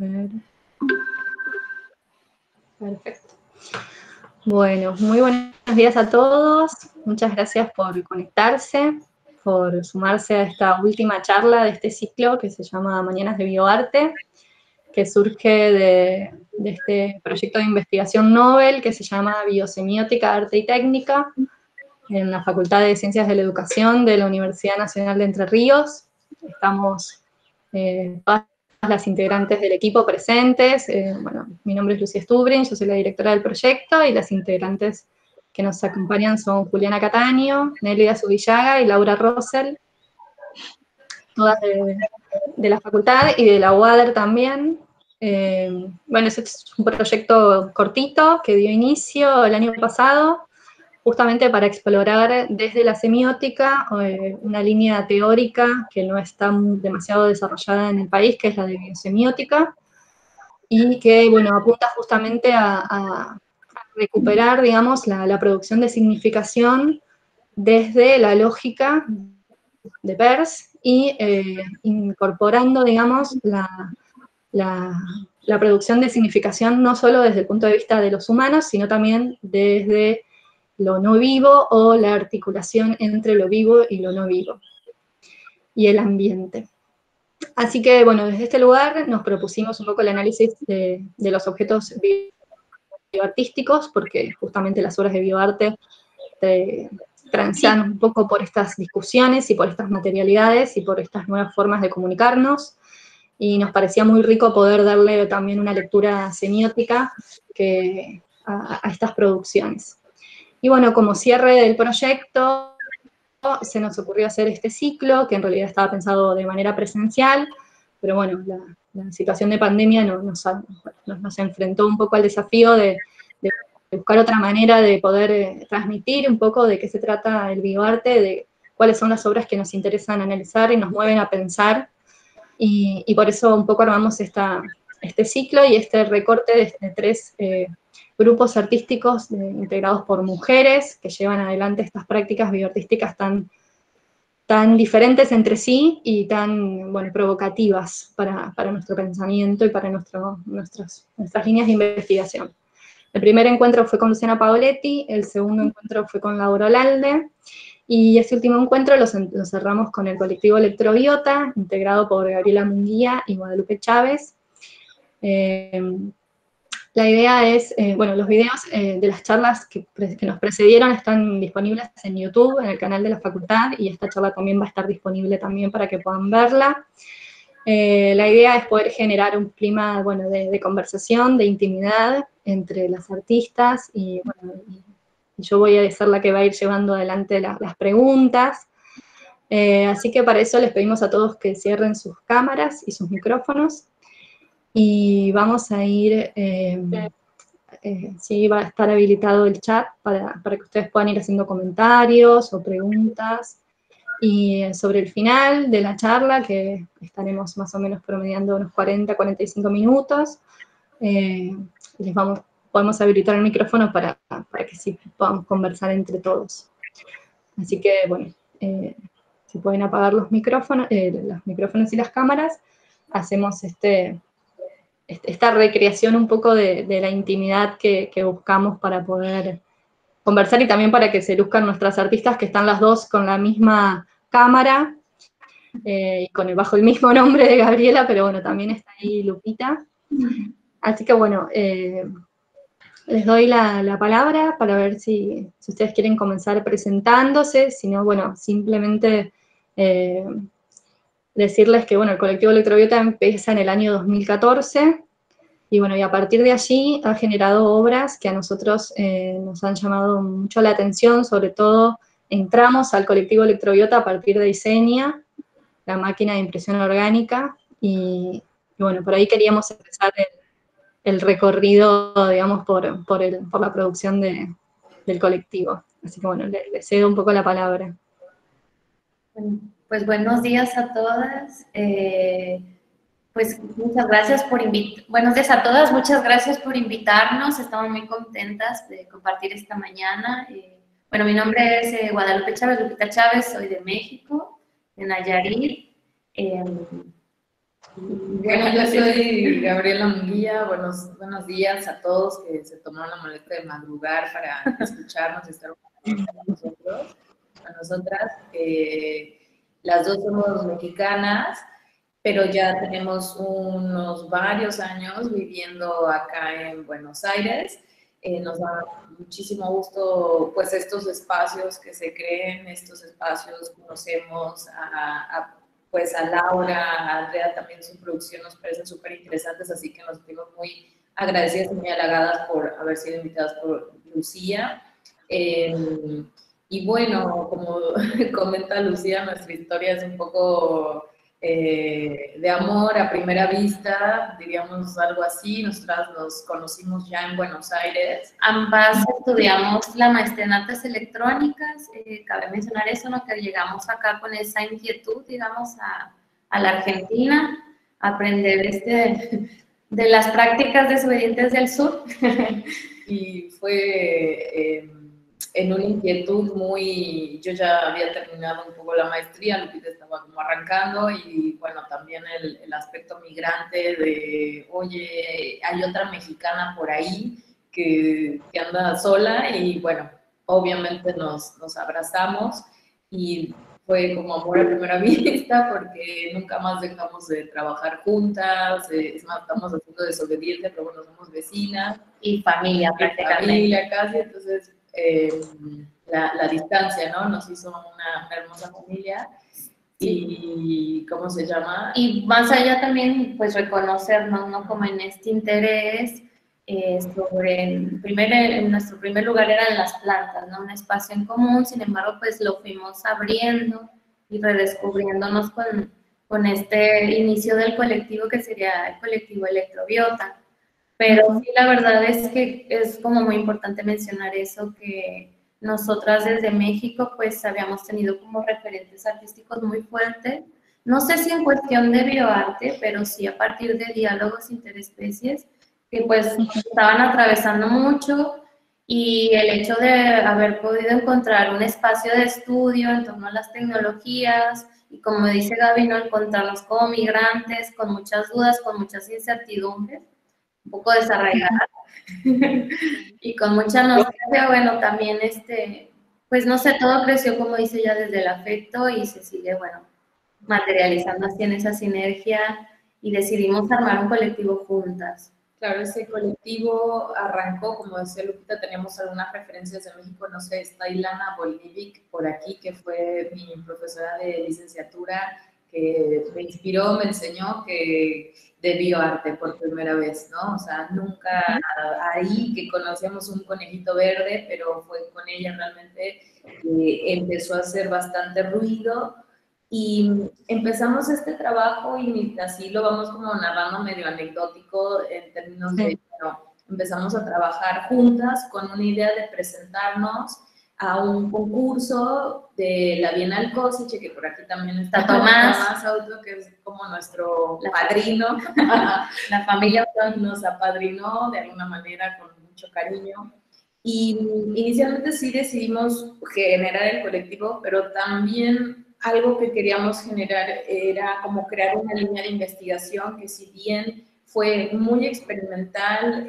ver. Perfecto. Bueno, muy buenos días a todos. Muchas gracias por conectarse, por sumarse a esta última charla de este ciclo que se llama Mañanas de Bioarte, que surge de este proyecto de investigación Nobel que se llama Biosemiótica, Arte y Técnica, en la Facultad de Ciencias de la Educación de la Universidad Nacional de Entre Ríos. Estamos todas las integrantes del equipo presentes. Bueno, mi nombre es Lucía Stubrin, yo soy la directora del proyecto, y las integrantes que nos acompañan son Juliana Cataño, Nélida Zubillaga y Laura Rosell, todas de la facultad y de la UADER también. Bueno, este es un proyecto cortito que dio inicio el año pasado, justamente para explorar desde la semiótica una línea teórica que no está demasiado desarrollada en el país, que es la de biosemiótica, y que, bueno, apunta justamente a recuperar, digamos, la producción de significación desde la lógica de Peirce y incorporando, digamos, la producción de significación no solo desde el punto de vista de los humanos, sino también desde lo no vivo o la articulación entre lo vivo y lo no vivo, y el ambiente. Así que, bueno, desde este lugar nos propusimos un poco el análisis de los objetos bioartísticos, porque justamente las obras de bioarte transitan un poco por estas discusiones y por estas materialidades y por estas nuevas formas de comunicarnos, y nos parecía muy rico poder darle también una lectura semiótica a estas producciones. Y bueno, como cierre del proyecto, se nos ocurrió hacer este ciclo, que en realidad estaba pensado de manera presencial, pero bueno, la situación de pandemia nos enfrentó un poco al desafío de buscar otra manera de poder transmitir un poco de qué se trata el bioarte, de cuáles son las obras que nos interesan analizar y nos mueven a pensar, y por eso un poco armamos este ciclo y este recorte de tres grupos artísticos integrados por mujeres que llevan adelante estas prácticas bioartísticas tan diferentes entre sí y tan, bueno, provocativas para nuestro pensamiento y para nuestras líneas de investigación. El primer encuentro fue con Luciana Paoletti, el segundo encuentro fue con Laura Olalde, y este último encuentro lo cerramos con el colectivo Electrobiota, integrado por Gabriela Munguía y Guadalupe Chávez. La idea es, bueno, los videos de las charlas que nos precedieron están disponibles en YouTube, en el canal de la facultad, y esta charla también va a estar disponible también para que puedan verla. La idea es poder generar un clima, bueno, de conversación, de intimidad entre las artistas, y bueno, yo voy a ser la que va a ir llevando adelante las preguntas. Así que para eso les pedimos a todos que cierren sus cámaras y sus micrófonos, y vamos a ir, sí, va a estar habilitado el chat para que ustedes puedan ir haciendo comentarios o preguntas. Y sobre el final de la charla, que estaremos más o menos promediando unos 40-45 minutos, podemos habilitar el micrófono para que sí podamos conversar entre todos. Así que, bueno, si pueden apagar los micrófonos y las cámaras, hacemos esta recreación un poco de la intimidad que buscamos para poder conversar, y también para que se luzcan nuestras artistas, que están las dos con la misma cámara, y bajo el mismo nombre de Gabriela, pero bueno, también está ahí Lupita. Así que bueno, les doy la palabra para ver si ustedes quieren comenzar presentándose. Si no, bueno, simplemente decirles que, bueno, el colectivo Electrobiota empieza en el año 2014, y bueno, y a partir de allí ha generado obras que a nosotros nos han llamado mucho la atención. Sobre todo entramos al colectivo Electrobiota a partir de Isenia, la máquina de impresión orgánica, y bueno, por ahí queríamos empezar el recorrido, digamos, por la producción del colectivo. Así que bueno, le cedo un poco la palabra. Pues buenos días a todas. Pues muchas gracias buenos días a todas, muchas gracias por invitarnos. Estamos muy contentas de compartir esta mañana. Bueno, mi nombre es Guadalupe Chávez, Lupita Chávez, soy de México, de Nayarit. Bueno, yo soy Gabriela Munguía. Buenos días a todos que se tomaron la molestia de madrugar para escucharnos y estar con nosotros, a nosotras. Las dos somos mexicanas, pero ya tenemos unos varios años viviendo acá en Buenos Aires. Nos da muchísimo gusto, pues, estos espacios que se creen, estos espacios. Conocemos pues a Laura, a Andrea, también su producción nos parecen súper interesantes, así que nos sentimos muy agradecidas y muy halagadas por haber sido invitadas por Lucía. Y bueno, como comenta Lucía, nuestra historia es un poco de amor a primera vista, diríamos algo así. Nosotras nos conocimos ya en Buenos Aires. Ambas estudiamos la maestría en artes electrónicas. Cabe mencionar eso, ¿no? Que llegamos acá con esa inquietud, digamos, a la Argentina, a aprender de las prácticas desobedientes del sur. Y fue en una inquietud muy... Yo ya había terminado un poco la maestría, Lupita estaba como arrancando, y bueno, también el aspecto migrante de, oye, hay otra mexicana por ahí que anda sola, y bueno, obviamente nos abrazamos, y fue como amor a primera vista, porque nunca más dejamos de trabajar juntas. Es más, estamos haciendo desobediencia, pero bueno, somos vecinas. Y familia, prácticamente. Familia casi. Entonces, la distancia, ¿no? Nos hizo una hermosa familia. Y, ¿cómo se llama? Y más allá también, pues, reconocernos, ¿no? Como en este interés en nuestro primer lugar eran las plantas, ¿no? Un espacio en común. Sin embargo, pues lo fuimos abriendo y redescubriéndonos con este inicio del colectivo, que sería el colectivo Electrobiota. Pero sí, la verdad es que es como muy importante mencionar eso, que nosotras desde México pues habíamos tenido como referentes artísticos muy fuertes. No sé si en cuestión de bioarte, pero sí a partir de diálogos interespecies que pues estaban atravesando mucho, y el hecho de haber podido encontrar un espacio de estudio en torno a las tecnologías y, como dice Gaby, no encontrarnos como migrantes con muchas dudas, con muchas incertidumbres, un poco desarraigadas y con mucha nostalgia. Bueno, también pues no sé, todo creció, como dice ella, desde el afecto, y se sigue, bueno, materializando así en esa sinergia, y decidimos armar un colectivo juntas. Claro, ese colectivo arrancó, como decía Lupita, teníamos algunas referencias de México. No sé, está Ilana Bolivic por aquí, que fue mi profesora de licenciatura, que me inspiró, me enseñó que de bioarte por primera vez, ¿no? O sea, nunca ahí que conocíamos un conejito verde, pero fue con ella realmente que empezó a hacer bastante ruido. Y empezamos este trabajo, y así lo vamos como narrando medio anecdótico en términos de, bueno, empezamos a trabajar juntas con una idea de presentarnos a un concurso de la Bienal Cosiche, que por aquí también está Tomás Auto, que es como nuestro padrino. La familia nos apadrinó de alguna manera con mucho cariño. Y inicialmente sí decidimos generar el colectivo, pero también algo que queríamos generar era como crear una línea de investigación que, si bien fue muy experimental,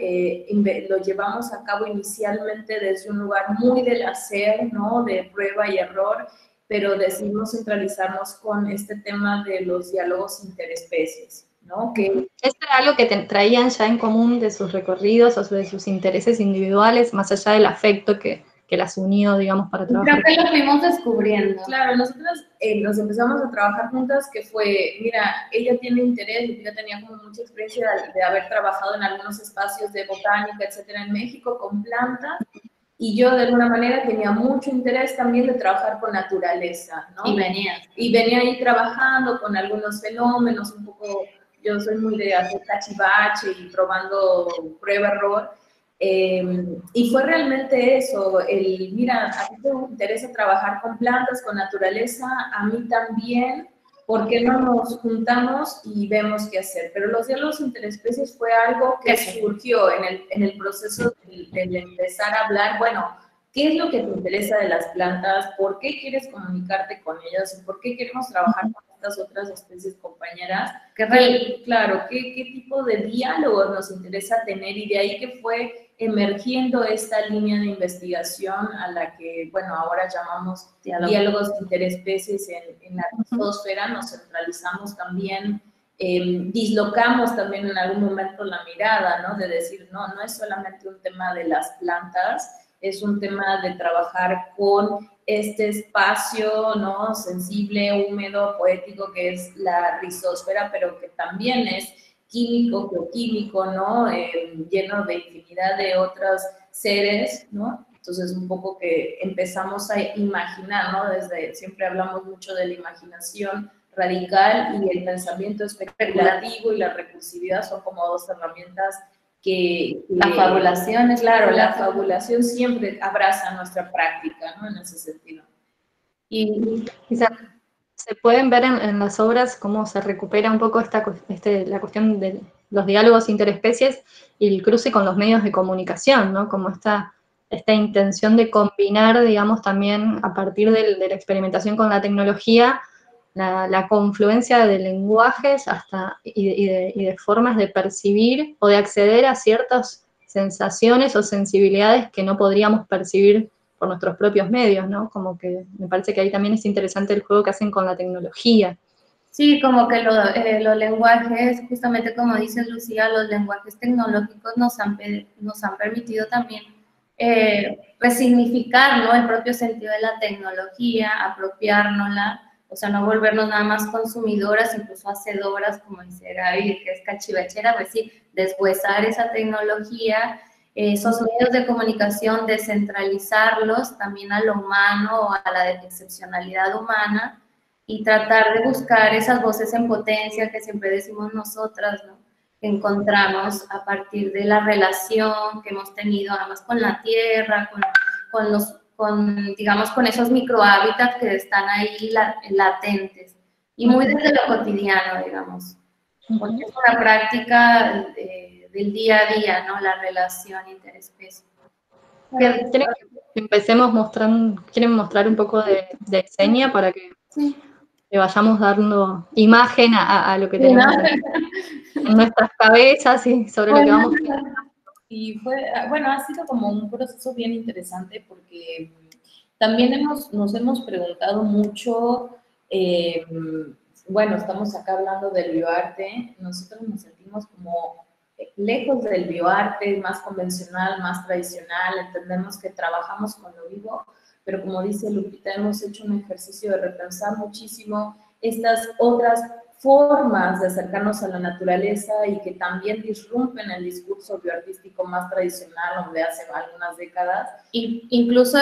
lo llevamos a cabo inicialmente desde un lugar muy del hacer, ¿no? De prueba y error, pero decidimos centralizarnos con este tema de los diálogos interespecies, ¿no? Que ¿esto era algo que traían ya en común de sus recorridos o de sus intereses individuales, más allá del afecto que las unió, digamos, para trabajar? Creo que lo fuimos descubriendo. Claro, nosotros nos empezamos a trabajar juntas, que fue, mira, ella tiene interés, ella tenía como mucha experiencia de haber trabajado en algunos espacios de botánica, etcétera, en México con plantas, y yo de alguna manera tenía mucho interés también de trabajar con naturaleza, ¿no? Y venía ahí trabajando con algunos fenómenos, un poco, yo soy muy de hacer cachivache y probando prueba-error. Y fue realmente eso, mira, a ti te interesa trabajar con plantas, con naturaleza, a mí también, ¿por qué no nos juntamos y vemos qué hacer? Pero los diálogos interespecies fue algo que surgió en el proceso de empezar a hablar, bueno, ¿qué es lo que te interesa de las plantas? ¿Por qué quieres comunicarte con ellas? ¿Por qué queremos trabajar con estas otras especies compañeras. Qué Claro, ¿qué tipo de diálogos nos interesa tener? Y de ahí que fue emergiendo esta línea de investigación a la que, bueno, ahora llamamos diálogos interespecies en la rizosfera. Nos centralizamos también, dislocamos también en algún momento la mirada, ¿no? De decir, no es solamente un tema de las plantas, es un tema de trabajar con este espacio, ¿no? Sensible, húmedo, poético, que es la rizosfera, pero que también es químico, geoquímico, ¿no? Lleno de infinidad de otros seres, ¿no? Entonces, un poco que empezamos a imaginar, ¿no? Siempre hablamos mucho de la imaginación radical y el pensamiento especulativo y la recursividad son como dos herramientas que la fabulación es claro, la fabulación siempre abraza nuestra práctica, ¿no? En ese sentido. Y se pueden ver en las obras cómo se recupera un poco la cuestión de los diálogos interespecies y el cruce con los medios de comunicación, ¿no? Como esta intención de combinar, digamos, también a partir de la experimentación con la tecnología, la confluencia de lenguajes y de formas de percibir o de acceder a ciertas sensaciones o sensibilidades que no podríamos percibir por nuestros propios medios, ¿no? Como que me parece que ahí también es interesante el juego que hacen con la tecnología. Sí, como que los lenguajes, justamente como dice Lucía, los lenguajes tecnológicos nos han permitido también resignificar, ¿no? El propio sentido de la tecnología, apropiárnosla, o sea, no volvernos nada más consumidoras, incluso hacedoras, como dice Gaby, que es cachivachera, pues sí, deshuesar esa tecnología, esos medios de comunicación, descentralizarlos también a lo humano o a la excepcionalidad humana, y tratar de buscar esas voces en potencia que siempre decimos nosotras, ¿no? Que encontramos a partir de la relación que hemos tenido además con la tierra, digamos, con esos microhábitats que están ahí latentes y muy desde lo cotidiano, digamos, porque es una práctica del día a día, ¿no? La relación interespecie. ¿Quieren que empecemos quieren mostrar un poco de seña para que le vayamos dando imagen a lo que tenemos en nuestras cabezas y sobre lo que vamos pensando? Y ha sido como un proceso bien interesante porque también nos hemos preguntado mucho, bueno, estamos acá hablando del bioarte, nosotros nos sentimos como lejos del bioarte, más convencional, más tradicional, entendemos que trabajamos con lo vivo, pero como dice Lupita, hemos hecho un ejercicio de repensar muchísimo estas otras formas de acercarnos a la naturaleza y que también disrumpen el discurso bioartístico más tradicional, donde hace algunas décadas. Incluso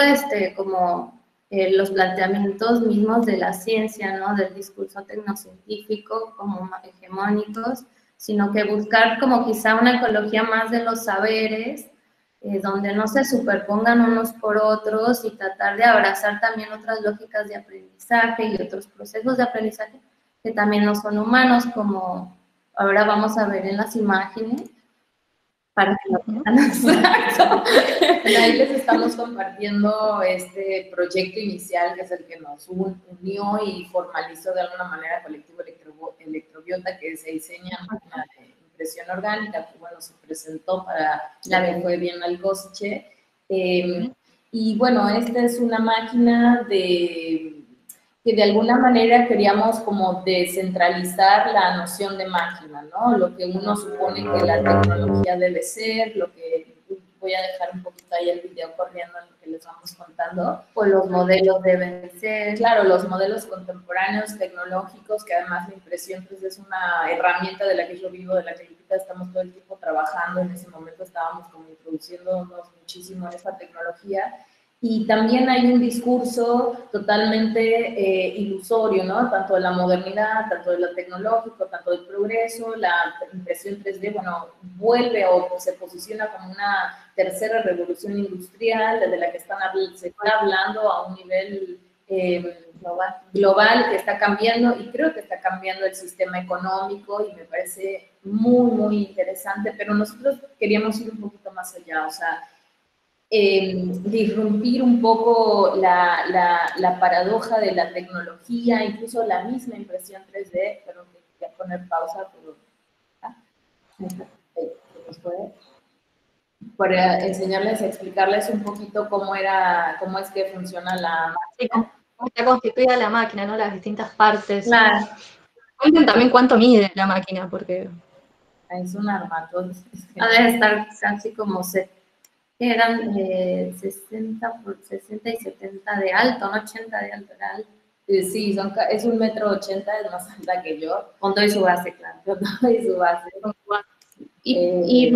como los planteamientos mismos de la ciencia, ¿no? Del discurso tecnocientífico como hegemónicos, sino que buscar como quizá una ecología más de los saberes, donde no se superpongan unos por otros y tratar de abrazar también otras lógicas de aprendizaje y otros procesos de aprendizaje que también no son humanos, como ahora vamos a ver en las imágenes, para que lo vean. Exacto. Ahí les estamos compartiendo este proyecto inicial, que es el que nos unió y formalizó de alguna manera Colectivo Electrobiota, que se diseña en máquina de impresión orgánica, que bueno, se presentó para la que fue Bienal Košice. Y bueno, esta es una máquina que de alguna manera queríamos como descentralizar la noción de máquina, ¿no? Lo que uno supone que la tecnología debe ser, lo que voy a dejar un poquito ahí el video corriendo en lo que les vamos contando. O los modelos deben ser. Claro, los modelos contemporáneos tecnológicos, que además la impresión pues, es una herramienta de la que yo vivo, de la que ahorita estamos todo el tiempo trabajando. En ese momento estábamos como introduciéndonos muchísimo en esta tecnología. Y también hay un discurso totalmente ilusorio, ¿no? Tanto de la modernidad, tanto de lo tecnológico, tanto del progreso, la impresión 3D, bueno, vuelve o se posiciona como una tercera revolución industrial, desde la que se está hablando a un nivel global que está cambiando, y creo que está cambiando el sistema económico, y me parece muy, muy interesante, pero nosotros queríamos ir un poquito más allá, o sea, disrumpir un poco la paradoja de la tecnología, incluso la misma impresión 3D, pero que voy a poner pausa, pero, para enseñarles, explicarles un poquito cómo es que funciona la máquina. Sí, cómo está constituida la máquina, ¿no? Las distintas partes. Claro. Cuenten también cuánto mide la máquina, porque... Es un armatoste. Ha de estar casi como eran 60 por 60 y 70 de alto, no 80 de alto, era alto. Sí, es 1,80 metros, es más alta que yo. Con todo y su base, claro. Con todo y su base. Y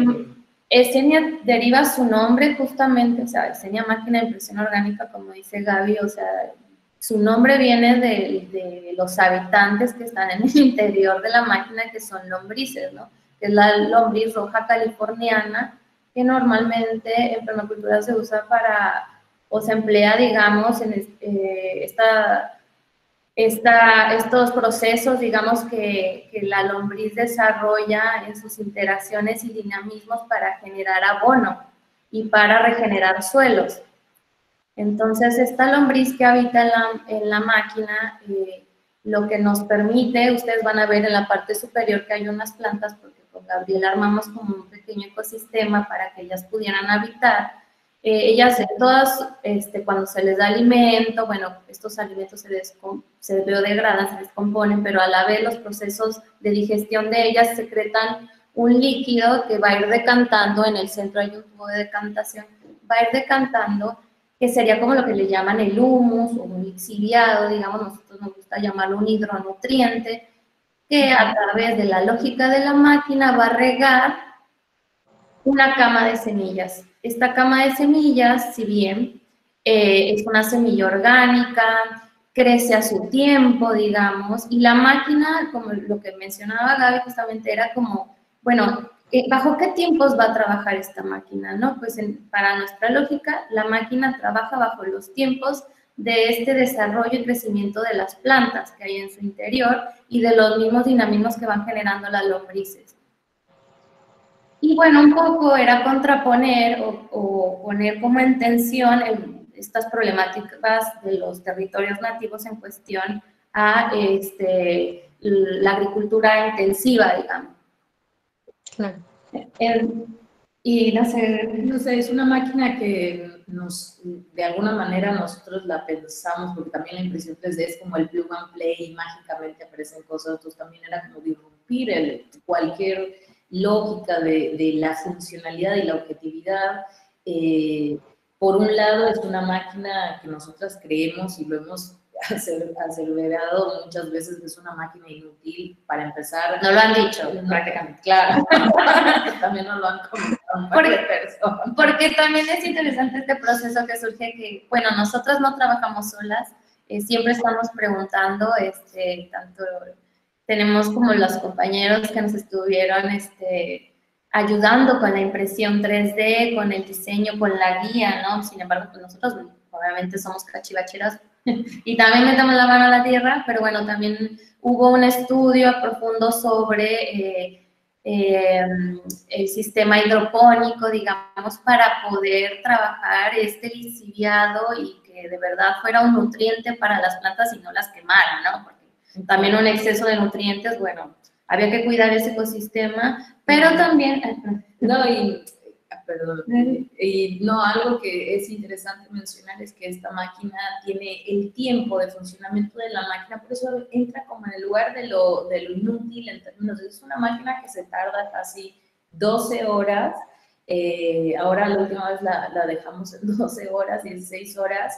Esenia deriva su nombre justamente, o sea, Esenia máquina de impresión orgánica, como dice Gaby, o sea, su nombre viene de los habitantes que están en el interior de la máquina, que son lombrices, ¿no? Que es la lombriz roja californiana, que normalmente en permacultura se usa para, o se emplea, digamos, en estos procesos, digamos, que la lombriz desarrolla en sus interacciones y dinamismos para generar abono y para regenerar suelos. Entonces, esta lombriz que habita en la máquina, lo que nos permite, ustedes van a ver en la parte superior que hay unas plantas, porque con Gabriela armamos como un pequeño ecosistema para que ellas pudieran habitar. Ellas todas, cuando se les da alimento, bueno, estos alimentos se biodegradan, se descomponen, pero a la vez los procesos de digestión de ellas secretan un líquido que va a ir decantando, en el centro hay un tubo de decantación, va a ir decantando, que sería como lo que le llaman el humus o un lixiviado, digamos, nosotros nos gusta llamarlo un hidronutriente, que a través de la lógica de la máquina va a regar una cama de semillas. Esta cama de semillas, si bien es una semilla orgánica, crece a su tiempo, digamos, y la máquina, como lo que mencionaba Gaby, justamente era como, bueno, ¿bajo qué tiempos va a trabajar esta máquina? ¿No? Pues para nuestra lógica, la máquina trabaja bajo los tiempos de este desarrollo y crecimiento de las plantas que hay en su interior y de los mismos dinamismos que van generando las lombrices. Y bueno, un poco era contraponer o poner como en tensión estas problemáticas de los territorios nativos en cuestión a la agricultura intensiva, digamos. Claro. Y no sé, es una máquina que de alguna manera nosotros la pensamos, porque también la impresión 3D es como el plug and play y mágicamente aparecen cosas, entonces también era como disrumpir cualquier lógica de la funcionalidad y la objetividad. Por un lado es una máquina que nosotras creemos y lo hemos aseverado muchas veces que es una máquina inútil para empezar. No lo han dicho, prácticamente. Claro, también nos lo han comentado porque también es interesante este proceso que surge que, bueno, nosotras no trabajamos solas, siempre estamos preguntando, tanto tenemos como los compañeros que nos estuvieron ayudando con la impresión 3D, con el diseño, con la guía, ¿no? Sin embargo, pues nosotros obviamente somos cachivacheras y también metemos la mano a la tierra, pero bueno, también hubo un estudio profundo sobre el sistema hidropónico, digamos, para poder trabajar este lixiviado y que de verdad fuera un nutriente para las plantas y no las quemara, ¿no? Porque también un exceso de nutrientes, bueno, había que cuidar ese ecosistema, pero también... algo que es interesante mencionar es que esta máquina tiene el tiempo de funcionamiento de la máquina, por eso entra como en el lugar de lo inútil en términos de, es una máquina que se tarda casi 12 horas, ahora la última vez la dejamos en 12 horas, 16 horas,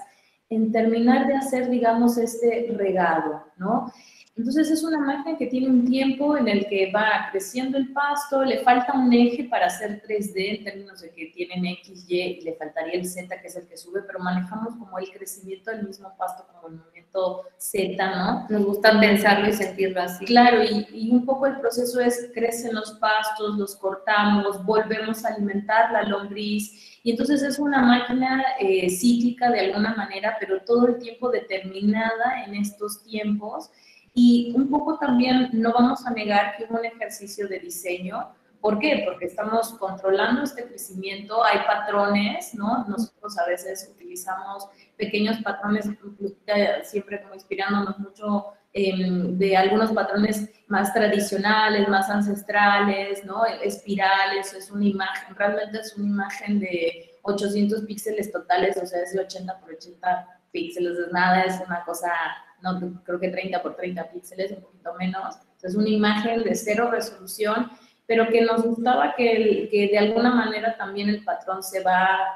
en terminar de hacer, digamos, este regado, ¿no? Entonces es una máquina que tiene un tiempo en el que va creciendo el pasto, le falta un eje para hacer 3D en términos de que tienen X, Y, y le faltaría el Z, que es el que sube, pero manejamos como el crecimiento del mismo pasto como el movimiento Z, ¿no? Nos gusta pensarlo y sentirlo así. Claro, y un poco el proceso es, crecen los pastos, los cortamos, volvemos a alimentar la lombriz, y entonces es una máquina cíclica de alguna manera, pero todo el tiempo determinada en estos tiempos. Y un poco también no vamos a negar que hubo un ejercicio de diseño, ¿Por qué? Porque estamos controlando este crecimiento, hay patrones, ¿no? Nosotros a veces utilizamos pequeños patrones, siempre como inspirándonos mucho de algunos patrones más tradicionales, más ancestrales, ¿no? Espirales, es una imagen, realmente es una imagen de 800 píxeles totales, o sea, es de 80 por 80 píxeles, es nada, es una cosa, no, creo que 30 por 30 píxeles, un poquito menos, es una imagen de 0 resolución, pero que nos gustaba que de alguna manera también el patrón se va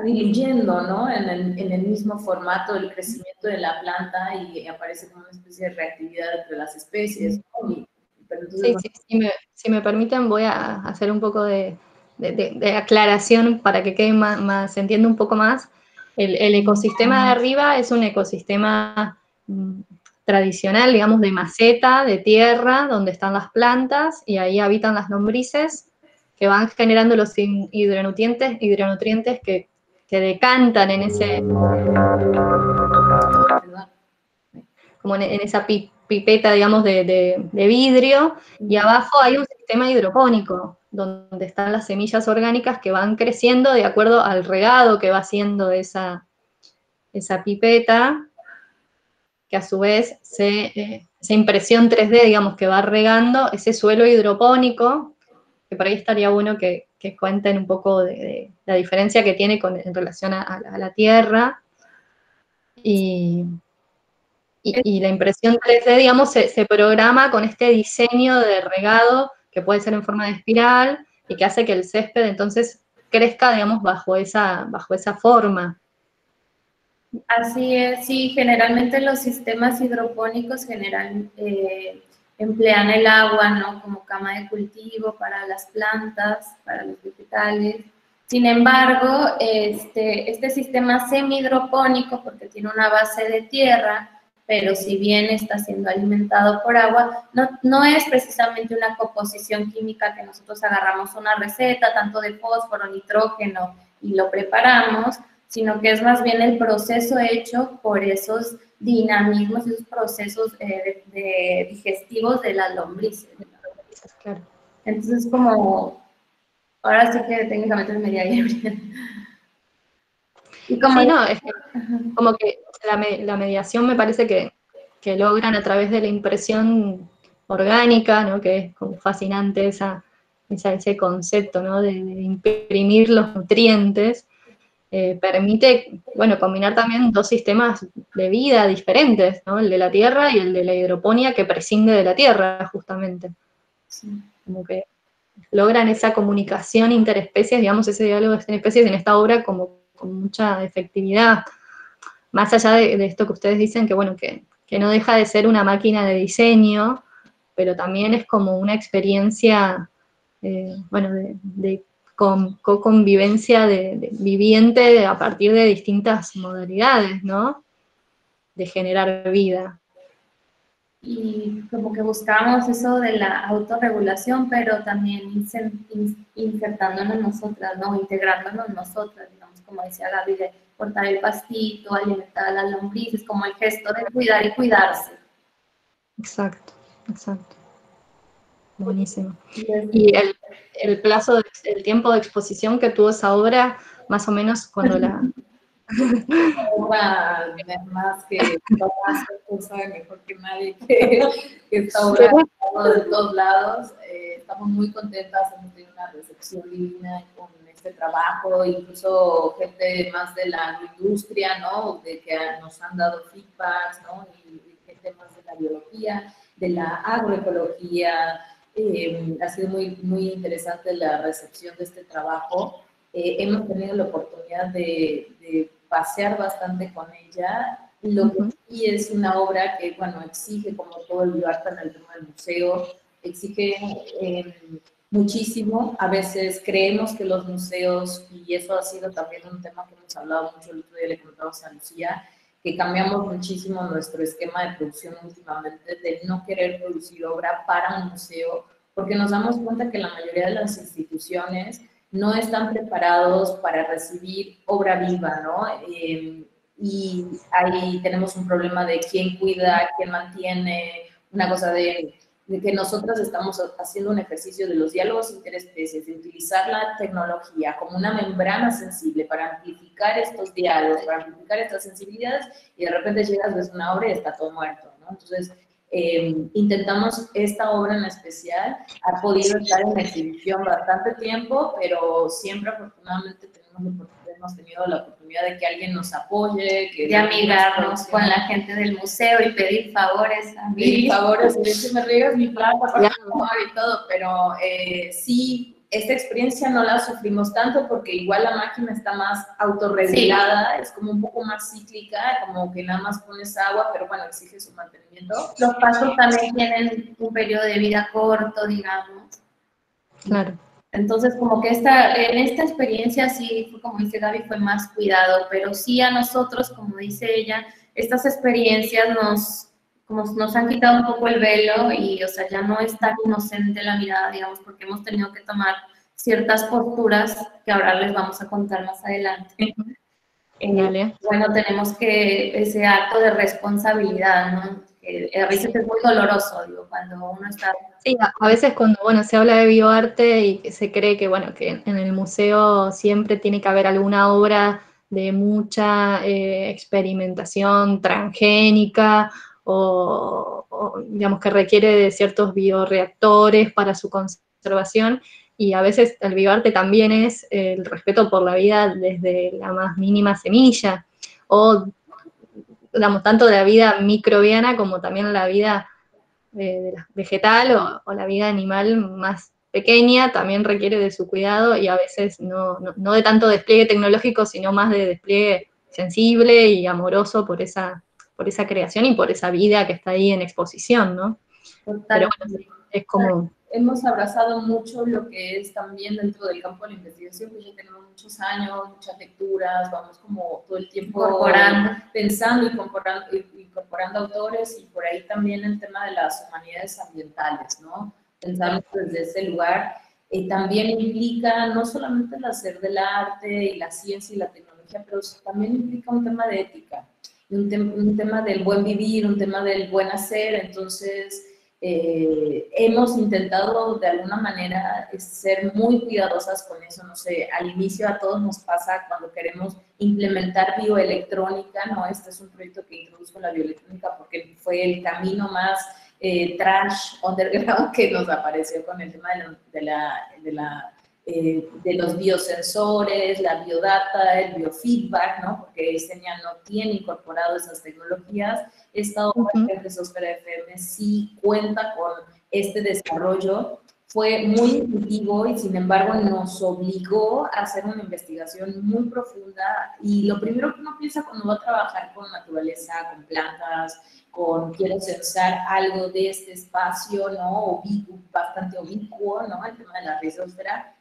diluyendo, ¿no? En el mismo formato del crecimiento de la planta y aparece como una especie de reactividad entre las especies, ¿no? Pero entonces, Si me permiten, voy a hacer un poco de aclaración para que quede se entienda un poco más. El ecosistema de arriba es un ecosistema tradicional, digamos, de maceta, de tierra, donde están las plantas y ahí habitan las lombrices que van generando los hidronutrientes que decantan en ese, como en esa pipeta, digamos, de vidrio, y abajo hay un sistema hidropónico, donde están las semillas orgánicas que van creciendo de acuerdo al regado que va haciendo esa pipeta, que a su vez esa impresión 3D, digamos, que va regando ese suelo hidropónico, que por ahí estaría bueno que cuenten un poco de la diferencia que tiene en relación a la tierra, y la impresión 3D, digamos, se programa con este diseño de regado que puede ser en forma de espiral y que hace que el césped entonces crezca, digamos, bajo esa forma. Así es, sí, generalmente los sistemas hidropónicos emplean el agua, ¿no? Como cama de cultivo para las plantas, para los vegetales. Sin embargo, este sistema semi-hidropónico, porque tiene una base de tierra, pero si bien está siendo alimentado por agua, no es precisamente una composición química que nosotros agarramos una receta, tanto de fósforo, nitrógeno, y lo preparamos, sino que es más bien el proceso hecho por esos dinamismos, esos procesos digestivos de las lombrices. Claro. Entonces, como, ahora sí que técnicamente es media híbrida. Sí, no, es como que la mediación me parece que logran a través de la impresión orgánica, ¿no? Que es como fascinante ese concepto, ¿no? De imprimir los nutrientes. Permite, bueno, combinar también dos sistemas de vida diferentes, ¿no? El de la tierra y el de la hidroponía, que prescinde de la tierra, justamente. Sí. Como que logran esa comunicación interespecies, digamos, ese diálogo de especies en esta obra como con mucha efectividad. Más allá de esto que ustedes dicen, que bueno, que no deja de ser una máquina de diseño, pero también es como una experiencia, bueno, de co-convivencia viviente a partir de distintas modalidades, ¿no? De generar vida. Y como que buscamos eso de la autorregulación, pero también insertándonos nosotras, ¿no? Integrándonos nosotras, digamos, como decía Gaby, de cortar el pastito, alimentar a las lombrices, como el gesto de cuidar y cuidarse. Exacto, exacto. Buenísimo. Y el plazo, el tiempo de exposición que tuvo esa obra, más o menos cuando la... Más que Tomás, sabe mejor que nadie que esta obra ha estado de todos lados. Estamos muy contentas, hemos tenido una recepción divina con este trabajo, incluso gente más de la industria, ¿no? De que nos han dado feedbacks, ¿no? Y gente más de la biología, de la agroecología. Ha sido muy, muy interesante la recepción de este trabajo. Hemos tenido la oportunidad de pasear bastante con ella. Lo que sí es una obra que, bueno, exige, como todo el arte en el tema del museo, exige muchísimo. A veces creemos que los museos, y eso ha sido también un tema que hemos hablado mucho, el otro día le contamos a Lucía, que cambiamos muchísimo nuestro esquema de producción últimamente, de no querer producir obra para un museo, porque nos damos cuenta que la mayoría de las instituciones no están preparados para recibir obra viva, ¿no? Y ahí tenemos un problema de quién cuida, quién mantiene, una cosa de de que nosotras estamos haciendo un ejercicio de los diálogos interespecies, de utilizar la tecnología como una membrana sensible para amplificar estos diálogos, para amplificar estas sensibilidades, y de repente llegas, ves una obra y está todo muerto, ¿no? Entonces, intentamos esta obra en especial, ha podido estar en la exhibición bastante tiempo, pero siempre afortunadamente hemos tenido la oportunidad de que alguien nos apoye, de amigarnos con la gente del museo y pedir favores a mí. Pedir favores, de hecho me riegas mi plata para tomar y todo, pero sí, esta experiencia no la sufrimos tanto porque igual la máquina está más autorregulada, sí. Es como un poco más cíclica, como que nada más pones agua, pero bueno, exige su mantenimiento. Los pasos también tienen un periodo de vida corto, digamos. Claro. Entonces, como que en esta experiencia sí, como dice Gaby, fue más cuidado, pero sí a nosotros, como dice ella, estas experiencias nos han quitado un poco el velo y, o sea, ya no es tan inocente la mirada, digamos, porque hemos tenido que tomar ciertas posturas que ahora les vamos a contar más adelante. Bueno, tenemos que ese acto de responsabilidad, ¿no? A veces es muy doloroso, digo, cuando uno está... Sí, a veces cuando, bueno, se habla de bioarte y se cree que, bueno, que en el museo siempre tiene que haber alguna obra de mucha experimentación transgénica o, digamos, que requiere de ciertos bioreactores para su conservación, y a veces el bioarte también es el respeto por la vida desde la más mínima semilla, o, digamos, tanto de la vida microbiana como también la vida de la vegetal o la vida animal más pequeña, también requiere de su cuidado y a veces no de tanto despliegue tecnológico, sino más de despliegue sensible y amoroso por esa creación y por esa vida que está ahí en exposición, ¿no? Total. Pero bueno, es como... Hemos abrazado mucho lo que es también dentro del campo de la investigación, pues ya tenemos muchos años, muchas lecturas, vamos como todo el tiempo pensando y incorporando autores, y por ahí también el tema de las humanidades ambientales, ¿no? Pensamos desde ese lugar, también implica no solamente el hacer del arte y la ciencia y la tecnología, pero también implica un tema de ética, un tema del buen vivir, un tema del buen hacer. Entonces... hemos intentado de alguna manera ser muy cuidadosas con eso, no sé, al inicio a todos nos pasa cuando queremos implementar bioelectrónica, ¿no? Este es un proyecto que introduzco la bioelectrónica porque fue el camino más trash, underground, que nos apareció con el tema de los biosensores, la biodata, el biofeedback, ¿no? Porque Esenia no tiene incorporado esas tecnologías. Esta obra de Rizosfera FM sí cuenta con este desarrollo. Fue muy intuitivo y sin embargo nos obligó a hacer una investigación muy profunda, y lo primero que uno piensa cuando va a trabajar con naturaleza, con plantas, quiero censar algo de este espacio, ¿no? Bastante ubicuo, ¿no? El tema de la rizosfera.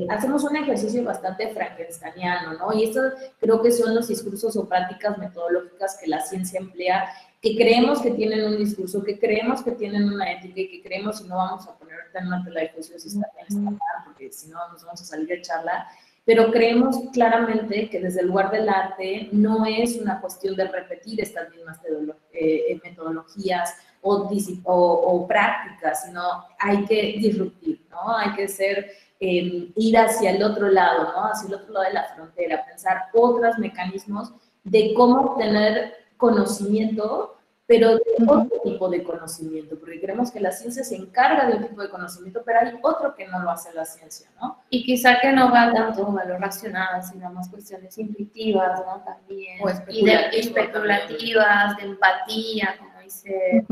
Hacemos un ejercicio bastante frankensteiniano, ¿no? Y esto creo que son los discursos o prácticas metodológicas que la ciencia emplea, que creemos que tienen un discurso, que creemos que tienen una ética y que creemos, y no vamos a poner ahorita en una tela de juicio si está bien, está mal, porque si no nos vamos a salir de charla, pero creemos claramente que desde el lugar del arte no es una cuestión de repetir estas mismas metodologías o prácticas, sino hay que disruptir, ¿no? Hay que ir hacia el otro lado, ¿no? Hacia el otro lado de la frontera, pensar otros mecanismos de cómo obtener conocimiento, pero de otro tipo de conocimiento, porque creemos que la ciencia se encarga de un tipo de conocimiento, pero hay otro que no lo hace la ciencia, ¿no? Y quizá que no va tanto a lo racional, sino más cuestiones intuitivas, ¿no? También. O especulativas, de empatía, como dice...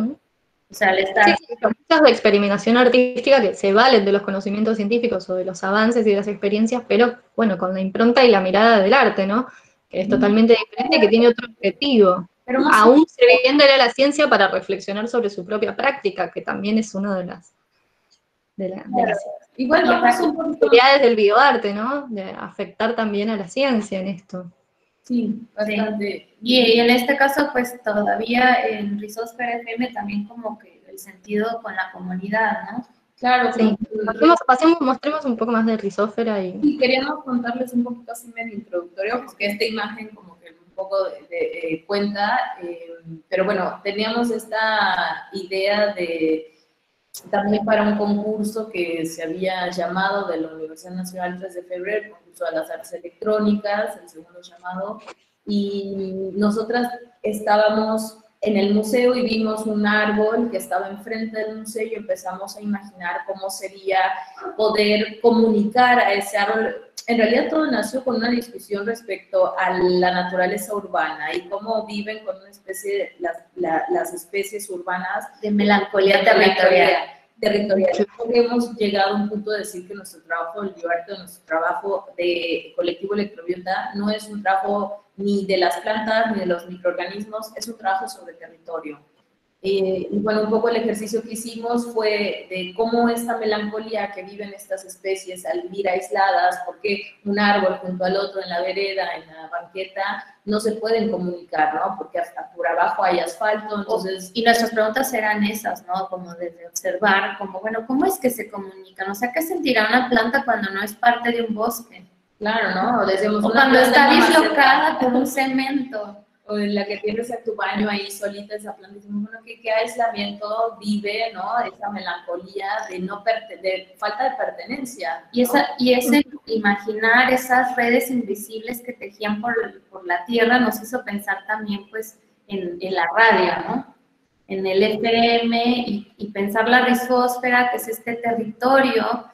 O sea, Sí, muchas de experimentación artística que se valen de los conocimientos científicos o de los avances y de las experiencias, pero bueno, con la impronta y la mirada del arte, ¿no? Que es totalmente diferente, que tiene otro objetivo. Pero aún sirviéndole a la ciencia para reflexionar sobre su propia práctica, que también es una de las igual posibilidades del bioarte, ¿no? De afectar también a la ciencia en esto. Sí, bastante. Y en este caso, pues todavía en Rizosfera FM también como que el sentido con la comunidad, ¿no? Claro, sí. Mostremos un poco más de Rizosfera y... Sí, queríamos contarles un poquito así medio introductorio, porque esta imagen como que un poco cuenta, pero bueno, teníamos esta idea de también para un concurso que se había llamado de la Universidad Nacional 3 de Febrero, el concurso de las artes electrónicas, el segundo llamado, y nosotras estábamos en el museo y vimos un árbol que estaba enfrente del museo y empezamos a imaginar cómo sería poder comunicar a ese árbol. En realidad todo nació con una discusión respecto a la naturaleza urbana y cómo viven con una especie, las especies urbanas de melancolía territorial. Hemos llegado a un punto de decir que nuestro trabajo del bioarte, nuestro trabajo de colectivo Electrobiota, no es un trabajo ni de las plantas ni de los microorganismos, es un trabajo sobre territorio. Y bueno, un poco el ejercicio que hicimos fue de cómo esta melancolía que viven estas especies al vivir aisladas, porque un árbol junto al otro en la vereda, en la banqueta, no se pueden comunicar, ¿no? Porque hasta por abajo hay asfalto, entonces... Y nuestras preguntas eran esas, ¿no? Como desde observar, como, bueno, ¿cómo es que se comunican? O sea, ¿qué sentirá una planta cuando no es parte de un bosque? Claro, ¿no? O cuando está dislocada con un cemento. O en la que tienes en tu baño ahí solita esa planta, decimos, bueno, ¿qué aislamiento vive, ¿no? Esa melancolía de falta de pertenencia, ¿no? Y ese imaginar esas redes invisibles que tejían por la tierra nos hizo pensar también, pues, en la radio, ¿no? En el FM y pensar la rizósfera, que es este territorio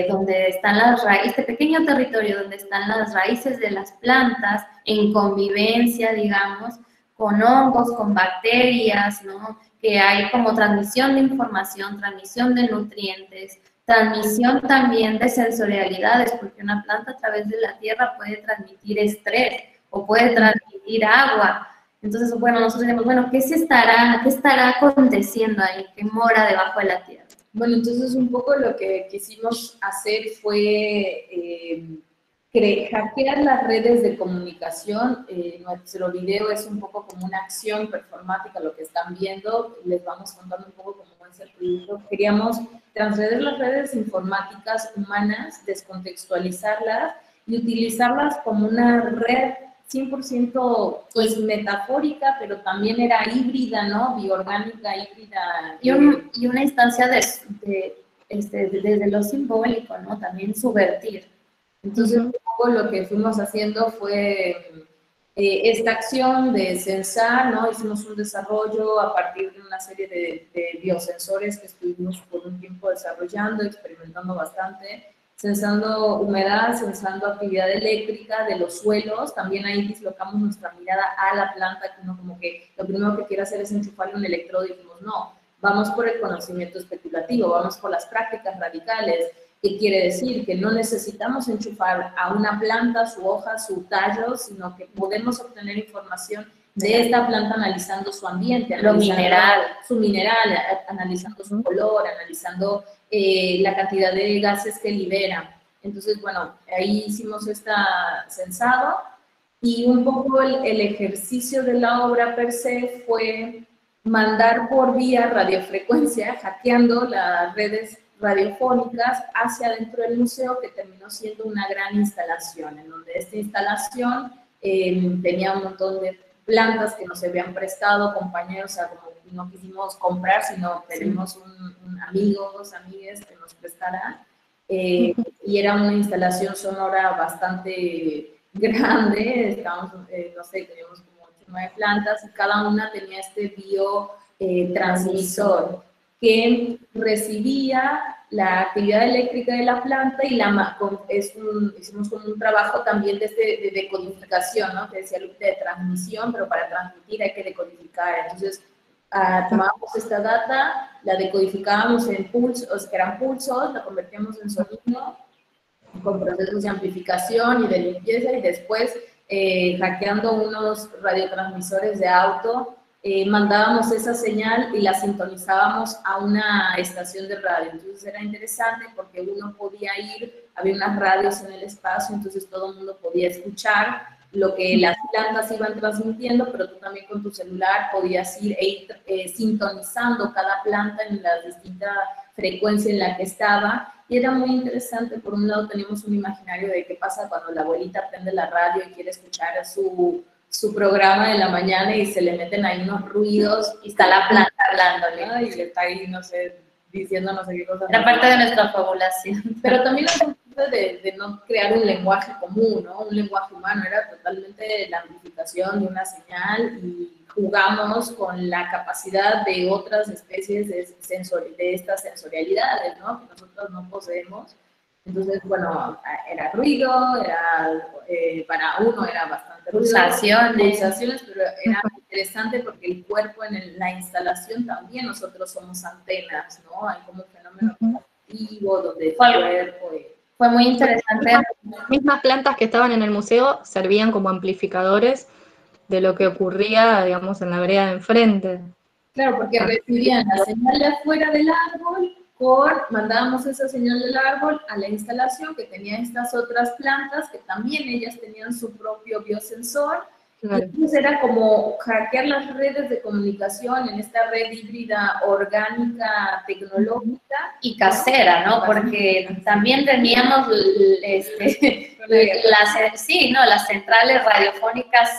donde están las raíces, este pequeño territorio donde están las raíces de las plantas en convivencia, digamos, con hongos, con bacterias, ¿no? Que hay como transmisión de información, transmisión de nutrientes, transmisión también de sensorialidades, porque una planta a través de la tierra puede transmitir estrés o puede transmitir agua. Entonces, bueno, nosotros decimos, bueno, ¿qué estará aconteciendo ahí? ¿Qué mora debajo de la tierra? Bueno, entonces un poco lo que quisimos hacer fue hackear las redes de comunicación. Nuestro video es un poco como una acción performática, lo que están viendo. Les vamos contando un poco cómo es el proyecto. Queríamos transgredir las redes informáticas humanas, descontextualizarlas y utilizarlas como una red 100% pues metafórica, pero también era híbrida, ¿no? Bioorgánica, híbrida. Y una instancia desde lo simbólico, ¿no? También subvertir. Entonces, un poco lo que fuimos haciendo fue esta acción de censar, ¿no? Hicimos un desarrollo a partir de una serie de biosensores que estuvimos por un tiempo desarrollando, experimentando bastante, censando humedad, censando actividad eléctrica de los suelos. También ahí dislocamos nuestra mirada a la planta, que uno como que lo primero que quiere hacer es enchufarle un electrodo y dijimos, no, vamos por el conocimiento especulativo, vamos por las prácticas radicales. ¿Qué quiere decir? Que no necesitamos enchufar a una planta su hoja, su tallo, sino que podemos obtener información de esta planta analizando su ambiente, su mineral, analizando su color, analizando la cantidad de gases que libera. Entonces, bueno, ahí hicimos esta censado y un poco el ejercicio de la obra per se fue mandar por vía radiofrecuencia, hackeando las redes radiofónicas hacia dentro del museo, que terminó siendo una gran instalación, en donde esta instalación tenía un montón de plantas que nos habían prestado compañeros, o sea, como no quisimos comprar, sino pedimos un amigo, dos amigas que nos prestaran, y era una instalación sonora bastante grande, estábamos, no sé, teníamos como 8 o 9 plantas, y cada una tenía este transmisor que recibía la actividad eléctrica de la planta y hicimos como un trabajo también de decodificación, ¿no? Que decía de transmisión, pero para transmitir hay que decodificar. Entonces, tomábamos esta data, la decodificábamos en pulsos, que eran pulsos, la convertíamos en sonido, con procesos de amplificación y de limpieza, y después, hackeando unos radiotransmisores de auto, mandábamos esa señal y la sintonizábamos a una estación de radio. Entonces era interesante porque uno podía había unas radios en el espacio, entonces todo el mundo podía escuchar lo que las plantas iban transmitiendo, pero tú también con tu celular podías ir sintonizando cada planta en la distinta frecuencia en la que estaba, y era muy interesante. Por un lado teníamos un imaginario de qué pasa cuando la abuelita prende la radio y quiere escuchar a su programa de la mañana y se le meten ahí unos ruidos y está la planta hablando, ¿no? Y está ahí, no sé, diciendo no sé qué cosa. Era parte de nuestra fabulación. Pero también es un punto de no crear un lenguaje común, ¿no? Un lenguaje humano, era totalmente la amplificación de una señal y jugamos con la capacidad de otras especies de estas sensorialidades, ¿no? Que nosotros no poseemos. Entonces, bueno, era ruido, para uno era bastante ruido. Pulsaciones, pero era interesante porque el cuerpo en la instalación también nosotros somos antenas, ¿no? Hay como un fenómeno activo donde el cuerpo... Fue muy interesante. Las mismas plantas que estaban en el museo servían como amplificadores de lo que ocurría, digamos, en la vereda de enfrente. Claro, porque recibían la señal de afuera del árbol, mandábamos esa señal del árbol a la instalación que tenía estas otras plantas que también ellas tenían su propio biosensor. Claro. Y entonces era como hackear las redes de comunicación en esta red híbrida orgánica, tecnológica. Y casera, ¿no? Porque también teníamos las centrales radiofónicas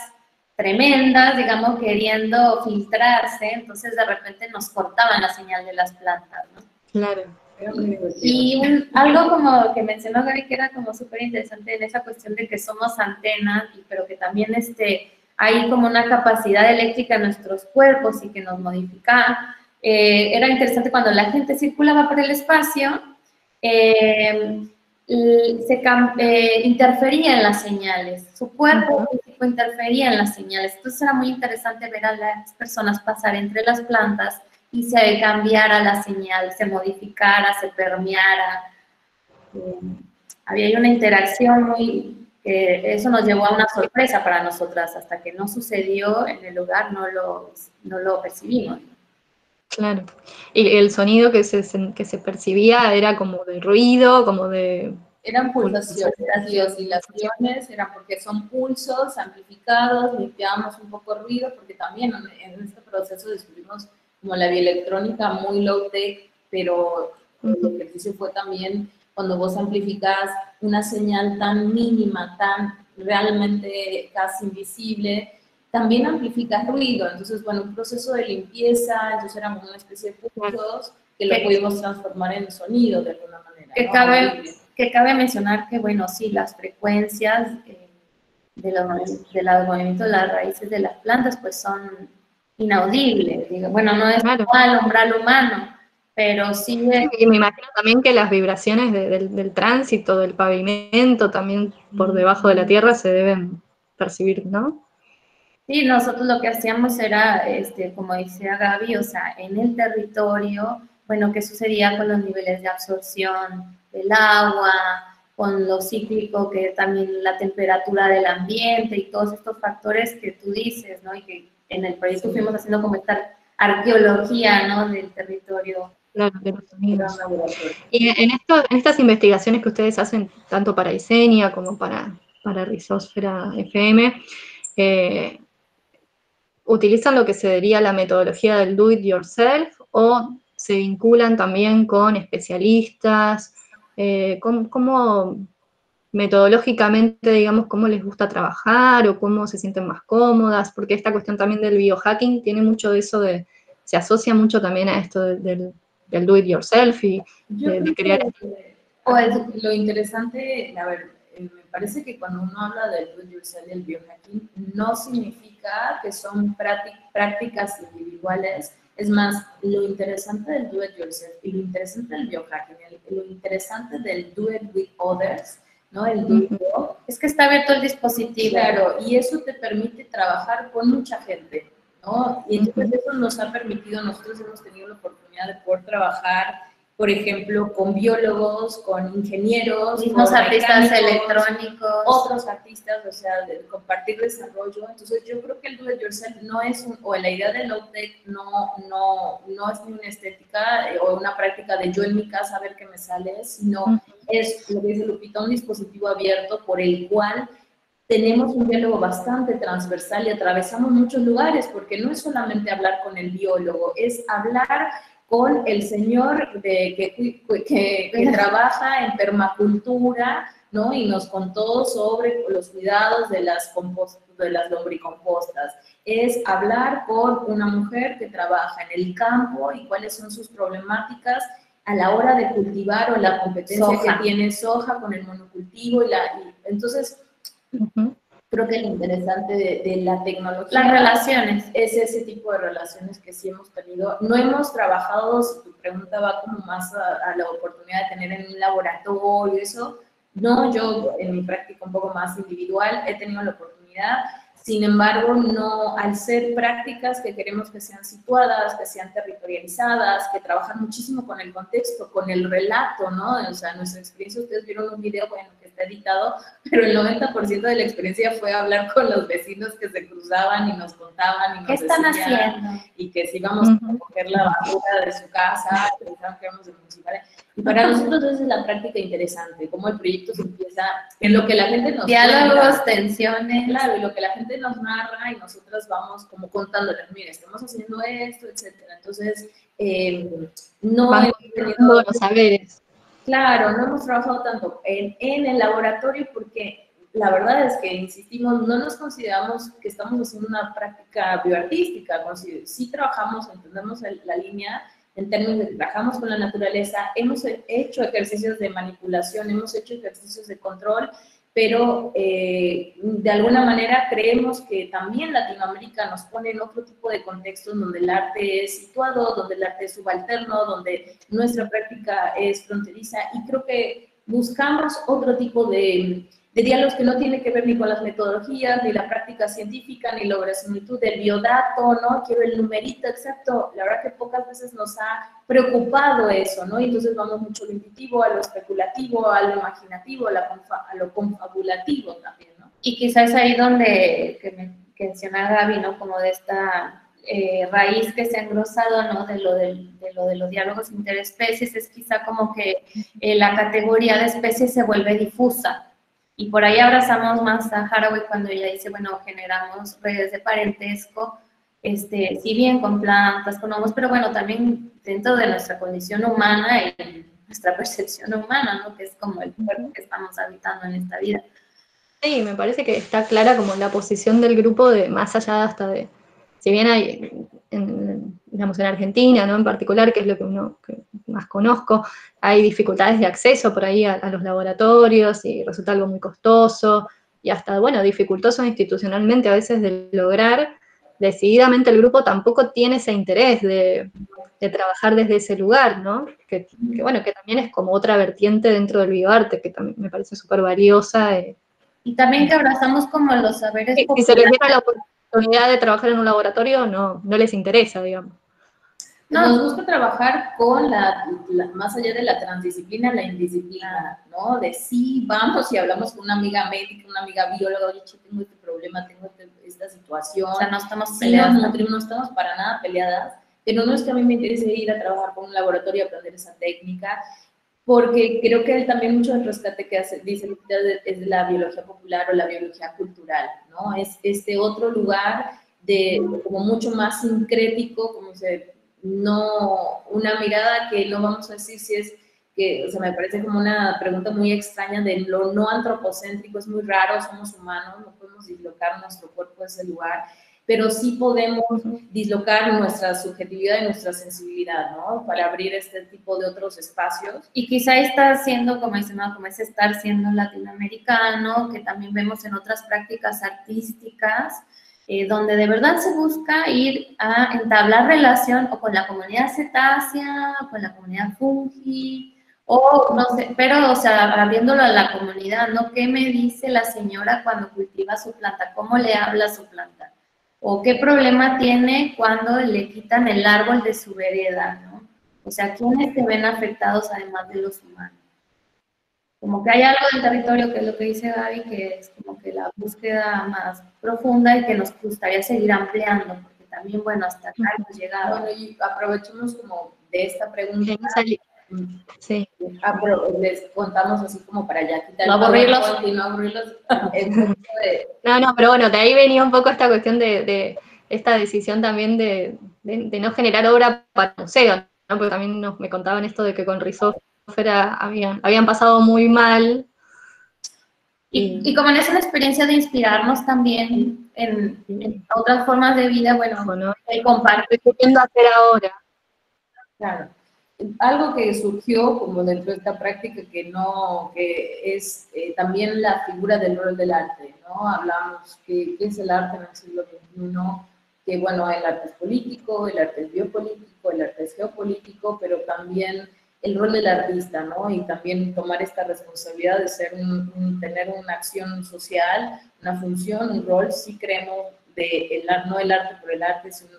tremendas, digamos, queriendo filtrarse, entonces de repente nos cortaban la señal de las plantas, ¿no? Claro. Y algo como que mencionó Gaby que era como súper interesante en esa cuestión de que somos antenas, pero que también hay como una capacidad eléctrica en nuestros cuerpos y que nos modifica. Era interesante cuando la gente circulaba por el espacio, interfería en las señales, su cuerpo físico interfería en las señales, entonces era muy interesante ver a las personas pasar entre las plantas y se cambiara la señal, se modificara, se permeara. Había una interacción eso nos llevó a una sorpresa para nosotras, hasta que no sucedió en el lugar no lo percibimos. Claro. Y el sonido que se percibía era como de ruido, como de... Eran pulsaciones y oscilaciones, eran porque son pulsos amplificados, limpiábamos un poco el ruido, porque también en este proceso descubrimos como la bioelectrónica muy low-tech, pero el ejercicio fue también cuando vos amplificás una señal tan mínima, tan realmente casi invisible, también amplificas ruido. Entonces, bueno, un proceso de limpieza, entonces era como una especie de pulsos que lo pudimos transformar en sonido de alguna manera. Que cabe mencionar que, bueno, sí, las frecuencias de los movimientos de las raíces de las plantas, pues son inaudibles. Bueno, no es al umbral humano, pero sí... Y me imagino también que las vibraciones del tránsito, del pavimento, también por debajo de la tierra se deben percibir, ¿no? Sí, nosotros lo que hacíamos era, como decía Gaby, o sea, en el territorio, bueno, qué sucedía con los niveles de absorción del agua, con lo cíclico, que también la temperatura del ambiente y todos estos factores que tú dices, ¿no? Y que en el proyecto fuimos haciendo como esta arqueología, ¿no? Del territorio. Claro, de los sonidos. Y en estas investigaciones que ustedes hacen, tanto para Isenia como para Rizosfera FM, ¿utilizan lo que se diría la metodología del do it yourself o se vinculan también con especialistas? ¿Cómo metodológicamente, digamos, cómo les gusta trabajar o cómo se sienten más cómodas? Porque esta cuestión también del biohacking tiene mucho de eso se asocia mucho también a esto del do it yourself y de crear... Lo interesante, a ver, me parece que cuando uno habla del do it yourself y el biohacking, no significa que son prácticas individuales. Es más, lo interesante del do it yourself y lo interesante del biohacking, lo interesante del do it with others, ¿no? El do it well, es que está abierto el dispositivo. Claro, y eso te permite trabajar con mucha gente, ¿no? Y entonces eso nos ha permitido, nosotros hemos tenido la oportunidad de poder trabajar, por ejemplo, con biólogos, con ingenieros, mismos artistas electrónicos, otros artistas, o sea, de compartir desarrollo. Entonces yo creo que el do it yourself no es o la idea de low tech no es ni una estética o una práctica de yo en mi casa a ver qué me sale, sino es, lo que dice Lupita, un dispositivo abierto por el cual tenemos un diálogo bastante transversal y atravesamos muchos lugares, porque no es solamente hablar con el biólogo, es hablar con el señor que trabaja en permacultura, ¿no? Y nos contó sobre los cuidados de las lombricompostas. Es hablar con una mujer que trabaja en el campo y cuáles son sus problemáticas a la hora de cultivar o la competencia Soja. que tiene soja con el monocultivo. Entonces, creo que lo interesante de la tecnología, Las relaciones. es ese tipo de relaciones que sí hemos tenido. No hemos trabajado, si tu pregunta va como más a la oportunidad de tener en un laboratorio, eso, no, yo en mi práctica un poco más individual he tenido la oportunidad. Sin embargo, no, al ser prácticas que queremos que sean situadas, que sean territorializadas, que trabajan muchísimo con el contexto, con el relato, ¿no? O sea, nuestra experiencia, ustedes vieron un video, bueno, que está editado, pero el 90% de la experiencia fue hablar con los vecinos que se cruzaban y nos contaban y nos ¿Qué están decían, haciendo? y que si íbamos a coger la basura de su casa, pensaban que íbamos a municipal. Y para nosotros esa es la práctica interesante, cómo el proyecto se empieza, en lo que la gente nos Diálogos, cuenta, tensiones. claro, y lo que la gente nos narra y nosotras vamos como contándoles, mire, estamos haciendo esto, etcétera. Entonces, no hemos tenido los saberes. Claro, no hemos trabajado tanto en el laboratorio porque la verdad es que, insistimos, no nos consideramos que estamos haciendo una práctica bioartística. Sí trabajamos, entendemos la línea en términos de que trabajamos con la naturaleza, hemos hecho ejercicios de manipulación, hemos hecho ejercicios de control, pero de alguna manera creemos que también Latinoamérica nos pone en otro tipo de contextos donde el arte es situado, donde el arte es subalterno, donde nuestra práctica es fronteriza, y creo que buscamos otro tipo de diálogos que no tiene que ver ni con las metodologías, ni la práctica científica, ni la verosimilitud del biodato, ¿no? Quiero el numerito exacto. La verdad que pocas veces nos ha preocupado eso, ¿no? Y entonces vamos mucho a lo intuitivo, a lo especulativo, a lo imaginativo, a lo confabulativo también, ¿no? Y quizás ahí donde que menciona Gaby, ¿no? Como de esta raíz que se ha engrosado, ¿no? De lo de los diálogos interespecies, es quizá como que la categoría de especies se vuelve difusa. Y por ahí abrazamos más a Haraway cuando ella dice, bueno, generamos redes de parentesco, si bien con plantas, con hongos, pero bueno, también dentro de nuestra condición humana y nuestra percepción humana, ¿no? Que es como el cuerpo que estamos habitando en esta vida. Sí, me parece que está clara como la posición del grupo de más allá hasta de, si bien hay, digamos, en Argentina, ¿no? En particular, que es lo que más conozco, hay dificultades de acceso por ahí a los laboratorios y resulta algo muy costoso y hasta, bueno, dificultoso institucionalmente a veces de lograr. Decididamente el grupo tampoco tiene ese interés de trabajar desde ese lugar, ¿no? Que bueno, que también es como otra vertiente dentro del bioarte, que también me parece súper valiosa. Y también que abrazamos como los saberes Si populares. se les diera la oportunidad de trabajar en un laboratorio, no les interesa, digamos. No, nos gusta trabajar con más allá de la transdisciplina, la indisciplina, ¿no? De sí, vamos y hablamos con una amiga médica, una amiga bióloga, oye, tengo este problema, tengo esta situación. O sea, no estamos peleadas. peleadas. No estamos para nada peleadas, pero no es que a mí me interese ir a trabajar con un laboratorio y aprender esa técnica, porque creo que también mucho del rescate que dice es de la biología popular o la biología cultural, ¿no? Es este otro lugar como mucho más sincrético, como no una mirada que no vamos a decir si es que, o sea, me parece como una pregunta muy extraña de lo no antropocéntrico, es muy raro, somos humanos, no podemos dislocar nuestro cuerpo de ese lugar, pero sí podemos dislocar nuestra subjetividad y nuestra sensibilidad, ¿no? Para abrir este tipo de otros espacios. Y quizá está siendo, como dice, ¿no? Como es estar siendo latinoamericano, que también vemos en otras prácticas artísticas, donde de verdad se busca ir a entablar relación o con la comunidad cetácea, o con la comunidad fungi, o no sé, pero, o sea, abriéndolo a la comunidad, ¿no? ¿Qué me dice la señora cuando cultiva su planta? ¿Cómo le habla a su planta? ¿O qué problema tiene cuando le quitan el árbol de su vereda, ¿no? O sea, ¿quiénes se ven afectados además de los humanos? Como que hay algo del territorio, que es lo que dice Gaby, que es como que la búsqueda más profunda y que nos gustaría seguir ampliando, porque también, bueno, hasta acá hemos llegado. Bueno, y aprovechemos como de esta pregunta. Sí. Les contamos así como para ya quitar no aburrirlos. Y no aburrirlos. No, pero bueno, de ahí venía un poco esta cuestión de esta decisión también de no generar obra para museo, ¿no? Porque también me contaban esto de que con Rizósfera habían pasado muy mal. Y como en esa experiencia de inspirarnos también en otras formas de vida, bueno, ¿no? el compartir. Estoy queriendo hacer ahora. Claro. algo que surgió como dentro de esta práctica que es también la figura del rol del arte, ¿no? Hablamos qué es el arte en el siglo XXI, que bueno, el arte es político, el arte es biopolítico, el arte es geopolítico, pero también el rol del artista, ¿no? Y también tomar esta responsabilidad de ser tener una acción social, una función, un rol, sí creemos no el arte por el arte, sino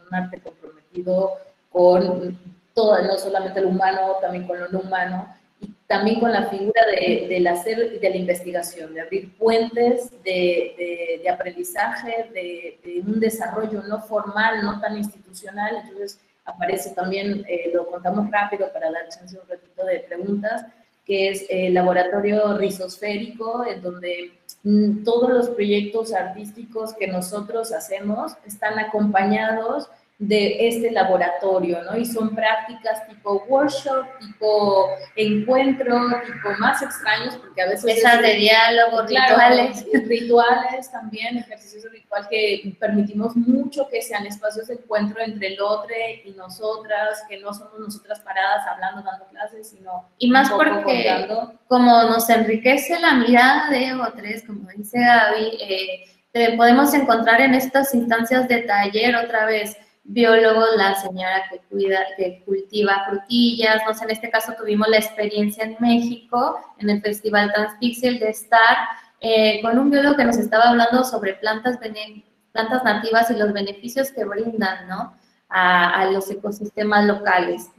un arte comprometido con todo, no solamente lo humano, también con lo no humano, y también con la figura del hacer y de la investigación, de abrir puentes de aprendizaje, de un desarrollo no formal, no tan institucional. Entonces aparece también, lo contamos rápido para dar chance un ratito de preguntas, que es el laboratorio rizosférico, en donde todos los proyectos artísticos que nosotros hacemos están acompañados de este laboratorio, ¿no? Y son prácticas tipo workshop, tipo encuentro, tipo más extraños, porque a veces... Mesas de diálogo, claro, rituales. Rituales también, ejercicios de ritual que permitimos mucho que sean espacios de encuentro entre el otro y nosotras, que no somos nosotras paradas hablando, dando clases, sino... Y más porque contando. Como nos enriquece la mirada de otros, como dice Gaby, podemos encontrar en estas instancias de taller otra vez biólogos, la señora que cultiva frutillas, no sé, en este caso tuvimos la experiencia en México, en el Festival Transpixel, de estar con un biólogo que nos estaba hablando sobre plantas nativas y los beneficios que brindan, ¿no? A los ecosistemas locales.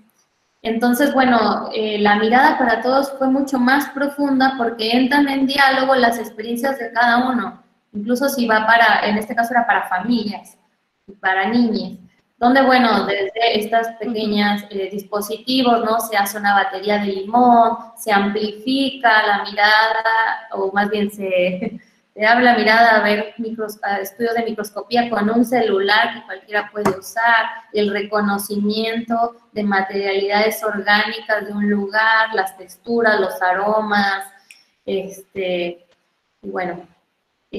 Entonces, bueno, la mirada para todos fue mucho más profunda porque entran en diálogo las experiencias de cada uno, incluso si va en este caso era para familias y para niñas, donde, bueno, desde estas pequeñas dispositivos, ¿no? Se hace una batería de limón, se amplifica la mirada, o más bien se abre la mirada a ver estudios de microscopía con un celular que cualquiera puede usar, el reconocimiento de materialidades orgánicas de un lugar, las texturas, los aromas, y bueno,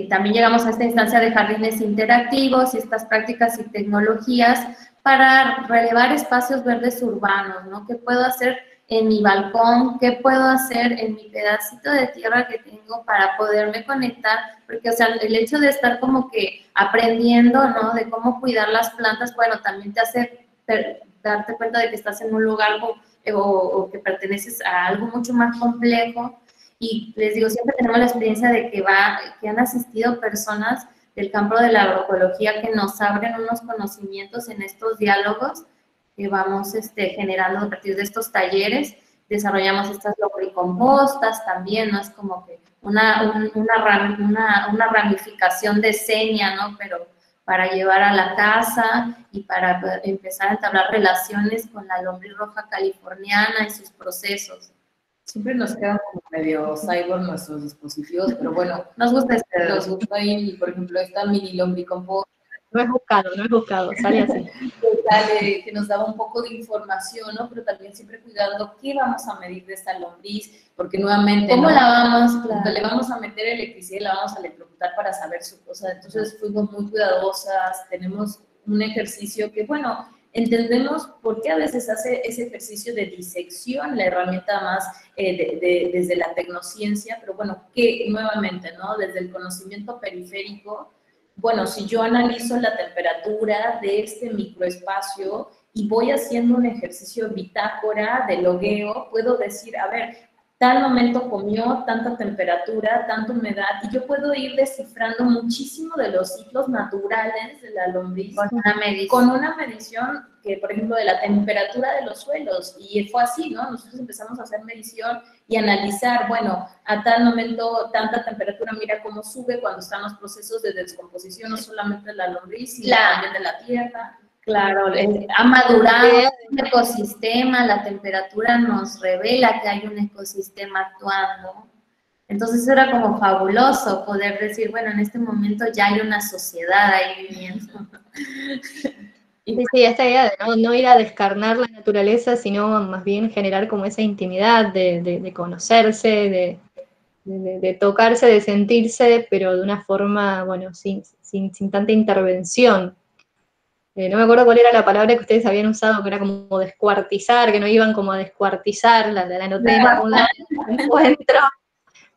también llegamos a esta instancia de jardines interactivos y estas prácticas y tecnologías para relevar espacios verdes urbanos, ¿no? ¿Qué puedo hacer en mi balcón? ¿Qué puedo hacer en mi pedacito de tierra que tengo para poderme conectar? Porque, o sea, el hecho de estar como que aprendiendo, ¿no? De cómo cuidar las plantas, bueno, también te hace darte cuenta de que estás en un lugar o que perteneces a algo mucho más complejo. Y les digo, siempre tenemos la experiencia de que han asistido personas del campo de la agroecología que nos abren unos conocimientos en estos diálogos que vamos generando a partir de estos talleres. Desarrollamos estas lombricompostas también, ¿no? Es como que una ramificación de seña, ¿no? Pero para llevar a la casa y para empezar a entablar relaciones con la lombriz roja californiana y sus procesos. Siempre nos quedan como medio cyborg nuestros dispositivos, pero bueno, nos gusta nos gusta y, por ejemplo, esta mini lombricomposta. No es buscado, sale así. Que nos daba un poco de información, ¿no? Pero también siempre cuidando qué vamos a medir de esta lombriz, porque nuevamente, ¿cómo ¿no? la vamos? Claro. Le vamos a meter electricidad y la vamos a electrocutar para saber su cosa. Entonces fuimos muy cuidadosas, tenemos un ejercicio que, bueno, entendemos por qué a veces hace ese ejercicio de disección, la herramienta más desde la tecnociencia, pero bueno, que nuevamente, ¿no? Desde el conocimiento periférico, bueno, si yo analizo la temperatura de este microespacio y voy haciendo un ejercicio bitácora de logueo, puedo decir, a ver, tal momento comió, tanta temperatura, tanta humedad, y yo puedo ir descifrando muchísimo de los ciclos naturales de la lombriz con una medición que, por ejemplo, de la temperatura de los suelos, y fue así, ¿no? Nosotros empezamos a hacer medición y analizar, bueno, a tal momento, tanta temperatura, mira cómo sube cuando están los procesos de descomposición, no solamente de la lombriz, sino también de la tierra. Claro, ha madurado un ecosistema, la temperatura nos revela que hay un ecosistema actuando. Entonces era como fabuloso poder decir, bueno, en este momento ya hay una sociedad ahí viviendo. Sí, esta idea de no ir a descarnar la naturaleza, sino más bien generar como esa intimidad de conocerse, de tocarse, de sentirse, pero de una forma, bueno, sin tanta intervención. no me acuerdo cuál era la palabra que ustedes habían usado, que era como descuartizar, que no iban como a descuartizar, la anoté en algún lado del encuentro,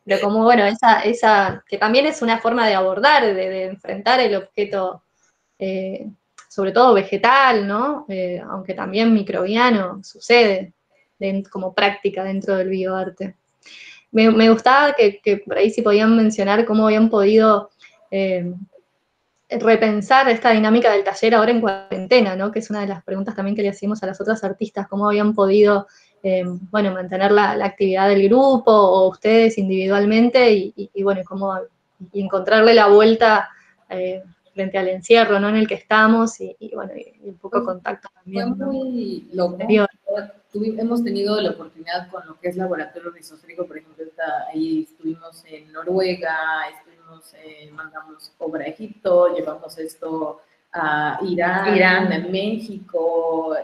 pero como bueno, esa que también es una forma de abordar, de enfrentar el objeto, sobre todo vegetal, ¿no? Aunque también microbiano, sucede como práctica dentro del bioarte. Me gustaba que por ahí sí podían mencionar cómo habían podido repensar esta dinámica del taller ahora en cuarentena, ¿no? Que es una de las preguntas también que le hacíamos a las otras artistas, cómo habían podido, bueno, mantener la actividad del grupo o ustedes individualmente y bueno, y encontrarle la vuelta frente al encierro, ¿no? En el que estamos y bueno, y un poco contacto también, fue ¿no? muy loco. Hemos tenido la oportunidad con lo que es Laboratorio Rizosférico, por ejemplo, ahí estuvimos en Noruega, mandamos obra a Egipto, llevamos esto a Irán, en México.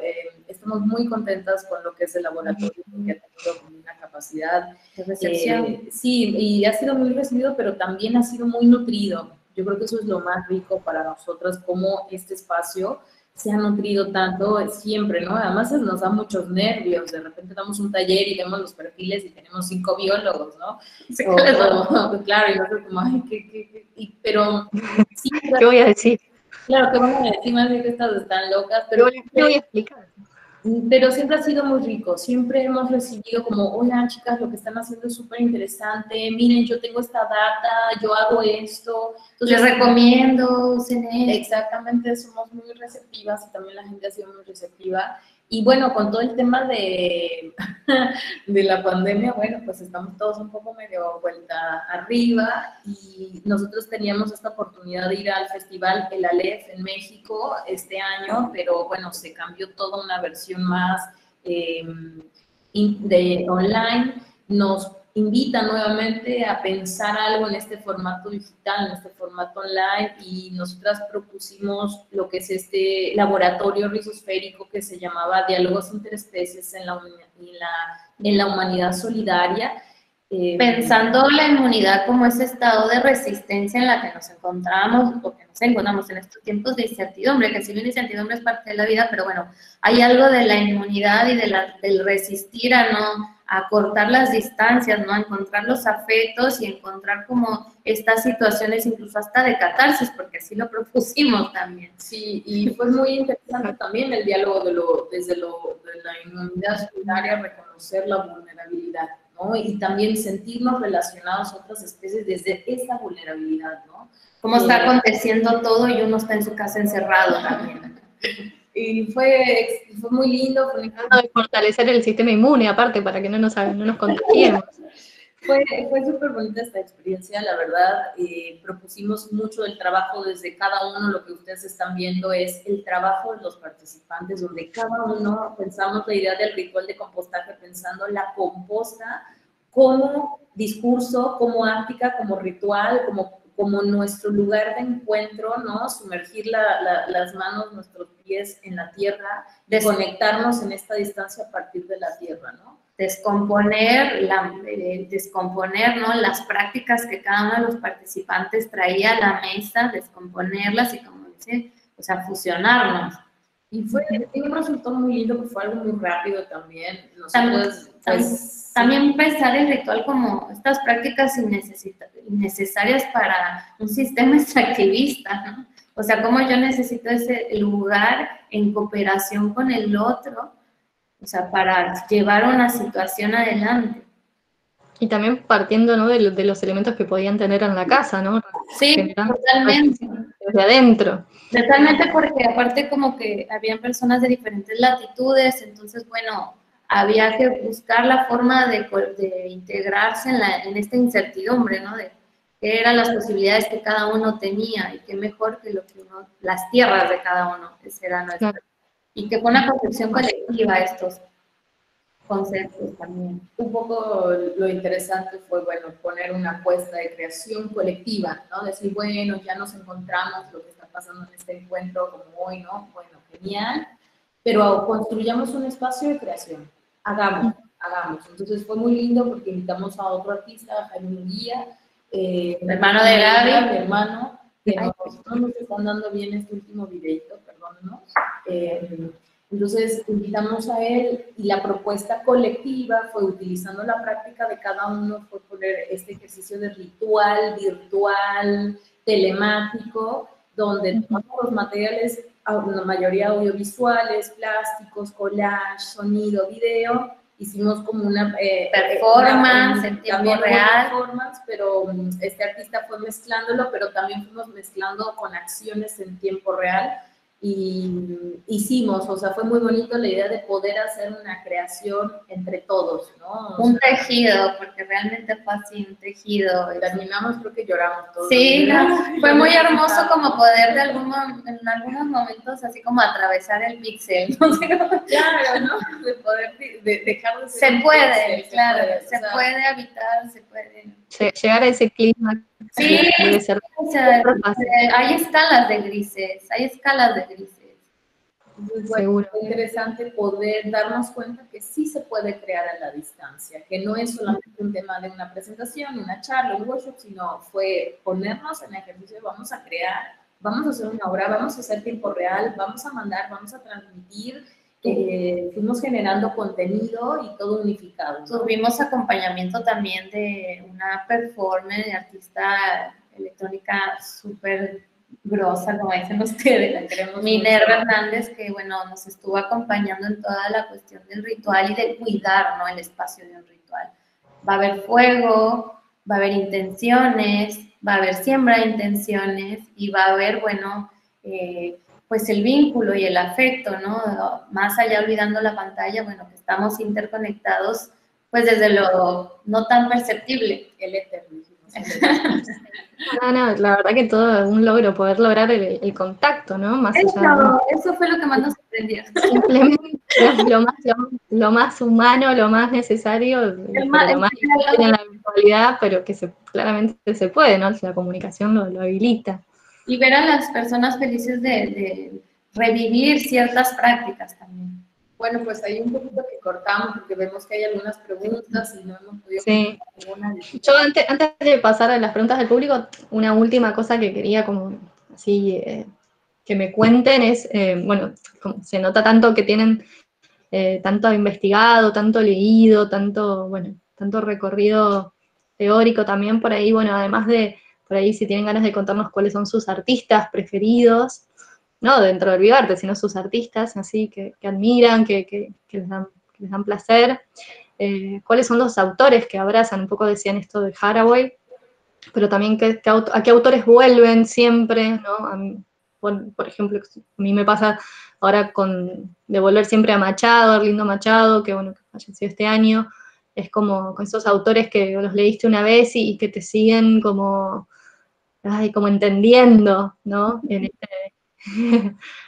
Estamos muy contentas con lo que es el laboratorio, porque ha tenido como una capacidad de recepción. Sí, y ha sido muy recibido, pero también ha sido muy nutrido. Yo creo que eso es lo más rico para nosotras, cómo este espacio se ha nutrido tanto siempre, ¿no? Además nos da muchos nervios, de repente damos un taller y vemos los perfiles y tenemos 5 biólogos, ¿no? Sí, claro, y nosotros como, ay, pero sí. ¿Qué voy a decir? Claro, que van a decir más bien que estas están locas, pero ¿Qué voy a explicar? Pero siempre ha sido muy rico, siempre hemos recibido como, oigan chicas, lo que están haciendo es súper interesante, miren, yo tengo esta data, yo hago esto. Entonces, les recomiendo, exactamente, somos muy receptivas y también la gente ha sido muy receptiva. Y bueno, con todo el tema de la pandemia, bueno, pues estamos todos un poco medio vuelta arriba y nosotros teníamos esta oportunidad de ir al festival El Aleph en México este año, pero bueno, se cambió toda una versión más de online. Nos invita nuevamente a pensar algo en este formato digital, en este formato online, y nosotras propusimos lo que es este laboratorio rizosférico que se llamaba Diálogos Interespecies en la Humanidad Solidaria. Pensando la inmunidad como ese estado de resistencia en la que nos encontramos, o que nos encontramos en estos tiempos de incertidumbre, que si bien la incertidumbre es parte de la vida, pero bueno, hay algo de la inmunidad y del resistir a cortar las distancias, ¿no? A encontrar los afectos y encontrar como estas situaciones incluso hasta de catarsis, porque así lo propusimos también. Sí, y fue muy interesante también el diálogo de la inmunidad solidaria, reconocer la vulnerabilidad, ¿no? Y también sentirnos relacionados a otras especies desde esa vulnerabilidad, ¿no? Cómo está aconteciendo todo y uno está en su casa encerrado también. Y fue muy lindo. Tratando de fortalecer el sistema inmune, aparte, para que no nos contagiemos. Fue súper bonita esta experiencia, la verdad. Propusimos mucho el trabajo desde cada uno. Lo que ustedes están viendo es el trabajo de los participantes, donde cada uno pensamos la idea del ritual de compostaje, pensando la composta como discurso, como áctica, como ritual, como nuestro lugar de encuentro, ¿no? Sumergir las manos, nuestros pies en la tierra, desconectarnos en esta distancia a partir de la tierra, ¿no? Descomponer, ¿no? Las prácticas que cada uno de los participantes traía a la mesa, descomponerlas y, como dice, o sea, fusionarnos. Y fue un resultado muy lindo, que fue algo muy rápido también. También pensar el ritual como estas prácticas innecesarias para un sistema extractivista, ¿no? O sea, como yo necesito ese lugar en cooperación con el otro, o sea, para llevar una situación adelante. Y también partiendo, ¿no? de los elementos que podían tener en la casa, ¿no? Sí, totalmente. Desde adentro. Totalmente, porque aparte como que habían personas de diferentes latitudes, entonces, bueno, había que buscar la forma de integrarse en esta incertidumbre, ¿no? De qué eran las posibilidades que cada uno tenía y qué mejor que las tierras de cada uno, ese era nuestro. Claro. Y que fue una concepción colectiva estos conceptos también. Un poco lo interesante fue, bueno, poner una apuesta de creación colectiva, ¿no? Decir, bueno, ya nos encontramos, lo que está pasando en este encuentro como hoy, ¿no? Bueno, genial, pero construyamos un espacio de creación, hagamos. Entonces fue muy lindo porque invitamos a otro artista, Jaime Munguía, hermano de Gaby, mi hermano, no nos están dando bien este último videito, perdónenos. Entonces, invitamos a él y la propuesta colectiva fue, utilizando la práctica de cada uno, fue poner este ejercicio de ritual virtual, telemático, donde tomamos los materiales, la mayoría audiovisuales, plásticos, collage, sonido, video. Hicimos como una performance en tiempo real. Performance, pero este artista fue mezclándolo, pero también fuimos mezclando con acciones en tiempo real. Y hicimos, o sea, fue muy bonito la idea de poder hacer una creación entre todos, ¿no? Un tejido, porque realmente fue así, un tejido. Terminamos, creo que lloramos todos. Sí, no, fue muy hermoso como poder en algunos momentos así como atravesar el píxel, ¿no? Claro, ¿no? De poder dejar de ser. Se puede, claro, se puede habitar, se puede. Llegar a ese clima. Sí, debe ser hay escalas de grises, hay escalas de grises. Entonces, bueno, es interesante poder darnos cuenta que sí se puede crear a la distancia, que no es solamente un tema de una presentación, una charla, un workshop, sino fue ponernos en ejercicio, vamos a crear, vamos a hacer una obra, vamos a hacer tiempo real, vamos a mandar, vamos a transmitir, fuimos generando contenido y todo unificado, ¿no? Tuvimos acompañamiento también de una performance de artista electrónica súper grosa, como dicen ustedes, Minerva Hernández, que bueno, nos estuvo acompañando en toda la cuestión del ritual y de cuidar, ¿no?, el espacio de un ritual. Va a haber fuego, va a haber intenciones, va a haber siembra de intenciones y va a haber, bueno, pues el vínculo y el afecto, ¿no? Más allá olvidando la pantalla, bueno, que estamos interconectados, pues desde lo no tan perceptible. El éter, No, la verdad que todo es un logro, poder lograr el contacto, ¿no? Más allá, eso fue lo que más nos sorprendió. Simplemente lo más humano, lo más necesario, lo más difícil en la virtualidad, pero que claramente se puede, ¿no? La comunicación lo habilita. Y ver a las personas felices de revivir ciertas prácticas también. Bueno, pues hay un poquito que cortamos porque vemos que hay algunas preguntas y no hemos podido sí. Ninguna. Yo antes de pasar a las preguntas del público, una última cosa que quería como así que me cuenten es, bueno, como se nota tanto que tienen tanto investigado, tanto leído, tanto recorrido teórico también por ahí, bueno, además de, por ahí si tienen ganas de contarnos cuáles son sus artistas preferidos, no dentro del Vivarte, sino sus artistas, así, que admiran, que les dan placer, cuáles son los autores que abrazan, un poco decían esto de Haraway, pero también a qué autores vuelven siempre, ¿no? Por ejemplo, a mí me pasa ahora de volver siempre a Machado, Arlindo Machado, que bueno, que falleció este año, es como con esos autores que los leíste una vez y que te siguen como entendiendo, ¿no?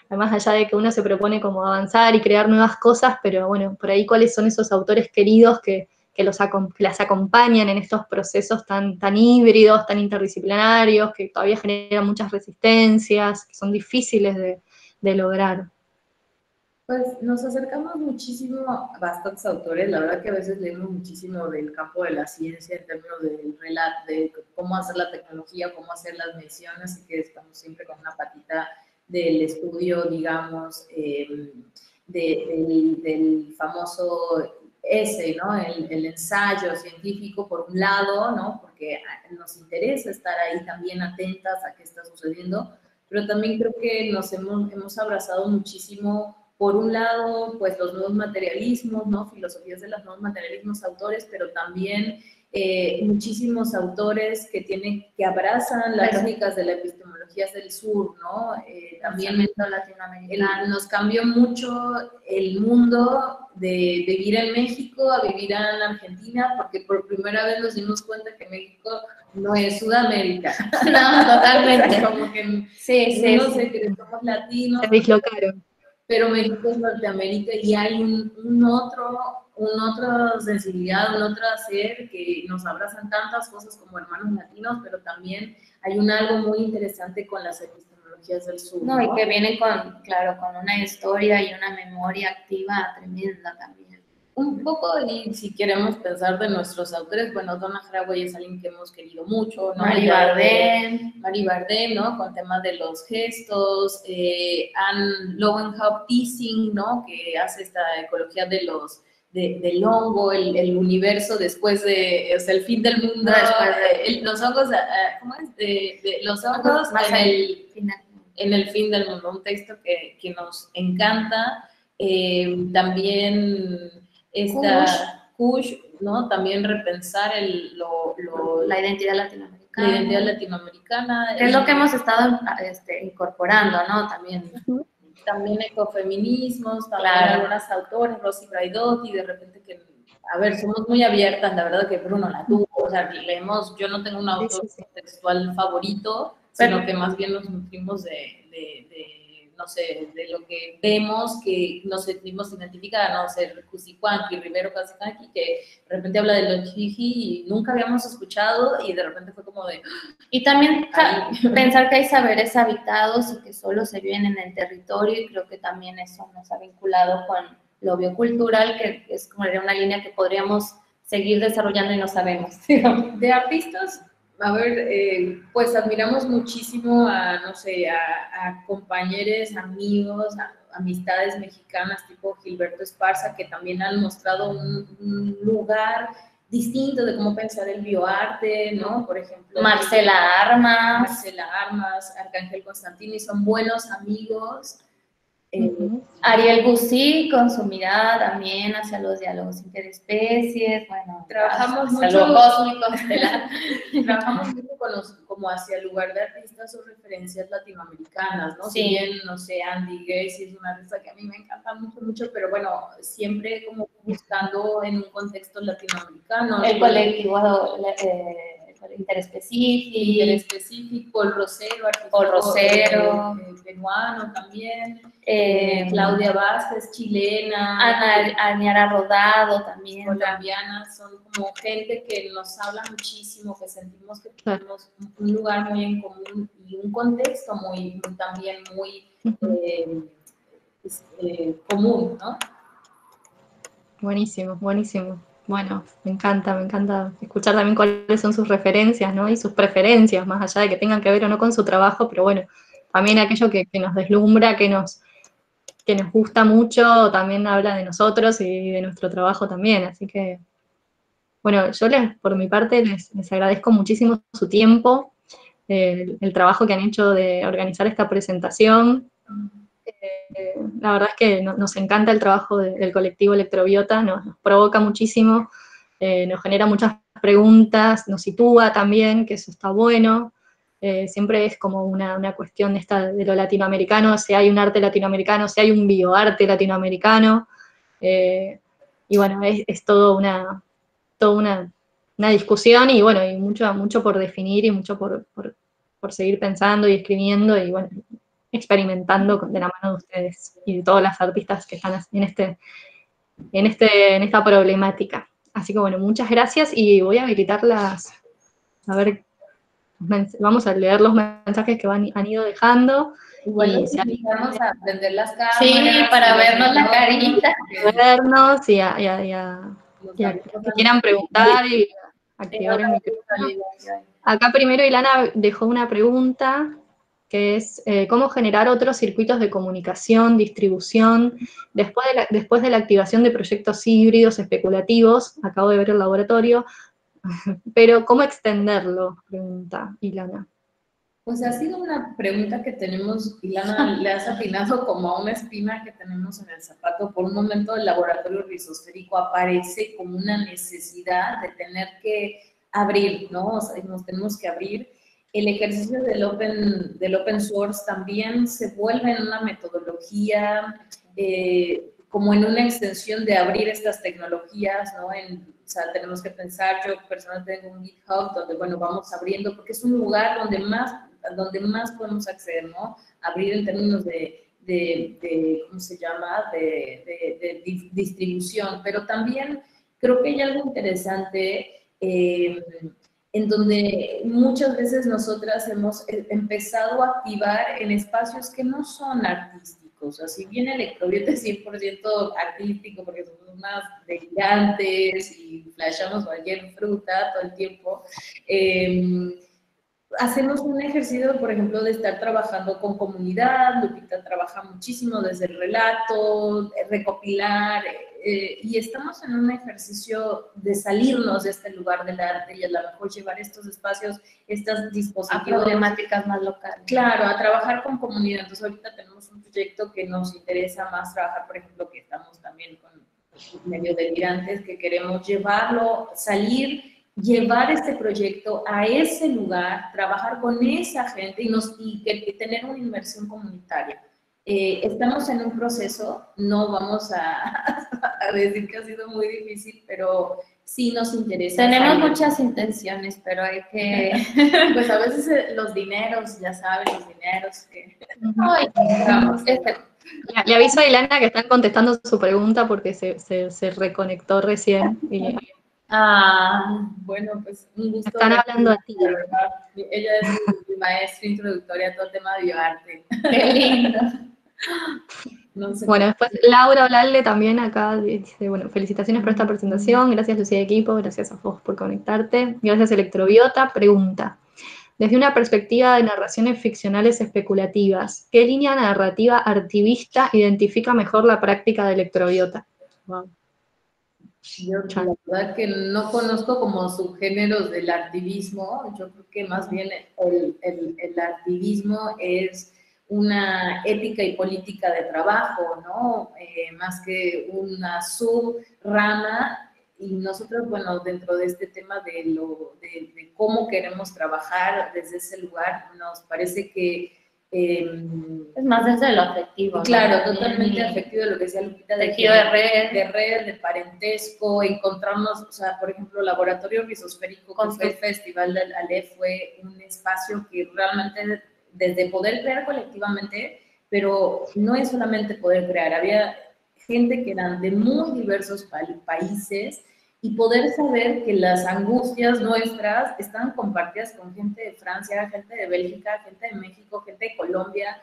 Además allá de que uno se propone como avanzar y crear nuevas cosas, pero bueno, por ahí cuáles son esos autores queridos que las acompañan en estos procesos tan híbridos, tan interdisciplinarios, que todavía generan muchas resistencias, que son difíciles de lograr. Pues nos acercamos muchísimo a bastantes autores, la verdad que a veces leemos muchísimo del campo de la ciencia en términos del relato, de cómo hacer la tecnología, cómo hacer las mediciones, así que estamos siempre con una patita del estudio, digamos, del famoso ese, ¿no? El ensayo científico por un lado, ¿no? Porque nos interesa estar ahí también atentas a qué está sucediendo, pero también creo que nos hemos abrazado muchísimo, por un lado, pues los nuevos materialismos, ¿no? Filosofías de los nuevos materialismos, autores, pero también muchísimos autores que abrazan las lógicas de la epistemología del sur, ¿no? También nos cambió mucho el mundo de vivir en México a vivir en Argentina, porque por primera vez nos dimos cuenta que México no es Sudamérica. No, totalmente. Como que no sé, que somos latinos. Se dislocaron. Pero México es Norteamérica y hay una otra sensibilidad, un otro ser que nos abrazan tantas cosas como hermanos latinos, pero también hay algo muy interesante con las epistemologías del sur. No, y que vienen con una historia y una memoria activa tremenda también. Un poco, y si queremos pensar de nuestros autores, bueno, Donna Haraway es alguien que hemos querido mucho, ¿no? Mari Bardem. Mari Bardem, ¿no? Con temas de los gestos, Anne Lowenhaupt-Dissing, ¿no? Que hace esta ecología de los, del hongo, el universo después de, o sea, el fin del mundo, los hongos, ¿cómo es? Los hongos más en el fin del mundo, un texto que nos encanta. También esta Kush, ¿no? También repensar la identidad latinoamericana. La identidad latinoamericana. Que es lo que hemos estado incorporando, ¿no? También ecofeminismos, también algunas autoras, Rosy Braidotti, de repente que, a ver, somos muy abiertas, la verdad que Bruno Latour, o sea, leemos, yo no tengo un autor textual favorito, sino que más bien nos nutrimos no sé, de lo que vemos, que nos sentimos identificadas, no sé, Cusicuanqui, Rivero Casacanqui, que de repente habla de los jiji y nunca habíamos escuchado y de repente fue como de... Y también pensar que hay saberes habitados y que solo se viven en el territorio, y creo que también eso nos ha vinculado con lo biocultural, que es como una línea que podríamos seguir desarrollando y no sabemos. De artistas, a ver, pues admiramos muchísimo a, no sé, a compañeros, amigos, amistades mexicanas tipo Gilberto Esparza, que también han mostrado un lugar distinto de cómo pensar el bioarte, ¿no? Por ejemplo, Marcela Armas, Arcángel Constantini, son buenos amigos. Ariel Guzí, con su mirada también hacia los diálogos interespecies, bueno, trabajamos hacia mucho, lo cósmico, trabajamos mucho como hacia el lugar de artistas o referencias latinoamericanas, ¿no? Sí. Si bien, no sé, Andy Gracie es una artista que a mí me encanta mucho, pero bueno, siempre como buscando en un contexto latinoamericano. El colectivo interespecífico, Paul Rosero, peruano también, Claudia Vázquez, chilena, Aniara Rodado también, colombiana, son como gente que nos habla muchísimo, que sentimos que tenemos un lugar muy en común y un contexto también muy común, ¿no? Buenísimo. Bueno, me encanta escuchar también cuáles son sus referencias, ¿no? Y sus preferencias, más allá de que tengan que ver o no con su trabajo, pero bueno, también aquello que nos deslumbra, que nos gusta mucho, también habla de nosotros y de nuestro trabajo también. Así que, bueno, yo por mi parte les agradezco muchísimo su tiempo, el trabajo que han hecho de organizar esta presentación. La verdad es que nos encanta el trabajo del colectivo Electrobiota, nos provoca muchísimo, nos genera muchas preguntas, nos sitúa también, que eso está bueno. Siempre es como una cuestión de lo latinoamericano, si hay un arte latinoamericano, si hay un bioarte latinoamericano. Y bueno, es toda una discusión y bueno, y mucho por definir y mucho por seguir pensando y escribiendo y bueno, experimentando de la mano de ustedes y de todas las artistas que están en esta problemática. Así que bueno, muchas gracias y voy a habilitarlas, a ver, vamos a leer los mensajes que han ido dejando. Igual nos invitamos a prender las cámaras. Sí, para vernos la carita. Vernos y que quieran preguntar y activar el micrófono. Acá primero Ilana dejó una pregunta que es cómo generar otros circuitos de comunicación, distribución, después de la activación de proyectos híbridos especulativos, acabo de ver el laboratorio, pero ¿cómo extenderlo? Pregunta Ilana. Pues ha sido una pregunta que tenemos, Ilana, le has atinado como a una espina que tenemos en el zapato. Por un momento el laboratorio rizosférico aparece como una necesidad de tener que abrir, ¿no? O sea, nos tenemos que abrir. El ejercicio del open source también se vuelve en una metodología, como en una extensión de abrir estas tecnologías, ¿no? O sea, tenemos que pensar, yo personalmente tengo un GitHub donde, bueno, vamos abriendo, porque es un lugar donde más podemos acceder, ¿no? Abrir en términos de ¿cómo se llama?, de distribución, pero también creo que hay algo interesante en donde muchas veces nosotras hemos empezado a activar en espacios que no son artísticos, artístico. O sea, si bien Electrobiota es 100% artístico, porque somos unas delirantes y flashamos cualquier fruta todo el tiempo, hacemos un ejercicio, por ejemplo, de estar trabajando con comunidad. Lupita trabaja muchísimo desde el relato, recopilar, y estamos en un ejercicio de salirnos de este lugar del arte y a lo mejor llevar estos espacios, estos dispositivos. A problemáticas más locales. Claro, a trabajar con comunidad. Entonces ahorita tenemos un proyecto que nos interesa más trabajar, por ejemplo, que estamos también con medio delirantes, que queremos llevarlo, salir, llevar este proyecto a ese lugar, trabajar con esa gente y tener una inmersión comunitaria. Estamos en un proceso, no vamos a decir que ha sido muy difícil, pero sí nos interesa. Tenemos muchas intenciones, pero hay que... Pues a veces los dineros, ya saben, los dineros que... Ay, vamos, Le aviso a Ilana que están contestando su pregunta porque se reconectó recién. Y bueno, pues un gusto. Están hablando a ti. Ella es mi maestra introductoria a todo el tema de bioarte. Qué lindo. No sé. Bueno, después Laura Olalde también acá dice, bueno, felicitaciones por esta presentación, gracias Lucía y equipo, gracias a vos por conectarte, gracias Electrobiota. Pregunta, desde una perspectiva de narraciones ficcionales especulativas, ¿qué línea narrativa artivista identifica mejor la práctica de Electrobiota? Wow. Yo la verdad que no conozco como subgéneros del artivismo. Yo creo que más bien el artivismo es una ética y política de trabajo, ¿no? Más que una subrama. Y nosotros, bueno, dentro de este tema de cómo queremos trabajar desde ese lugar, nos parece que es más desde lo afectivo. Claro, ¿no? totalmente afectivo, lo que decía Lupita, tejido de red, de parentesco, encontrarnos, o sea, por ejemplo, Laboratorio Rizosférico, que fue el Festival del Aleph, fue un espacio que realmente, desde poder crear colectivamente, pero no es solamente poder crear, había gente que eran de muy diversos países, y poder saber que las angustias nuestras están compartidas con gente de Francia, gente de Bélgica, gente de México, gente de Colombia,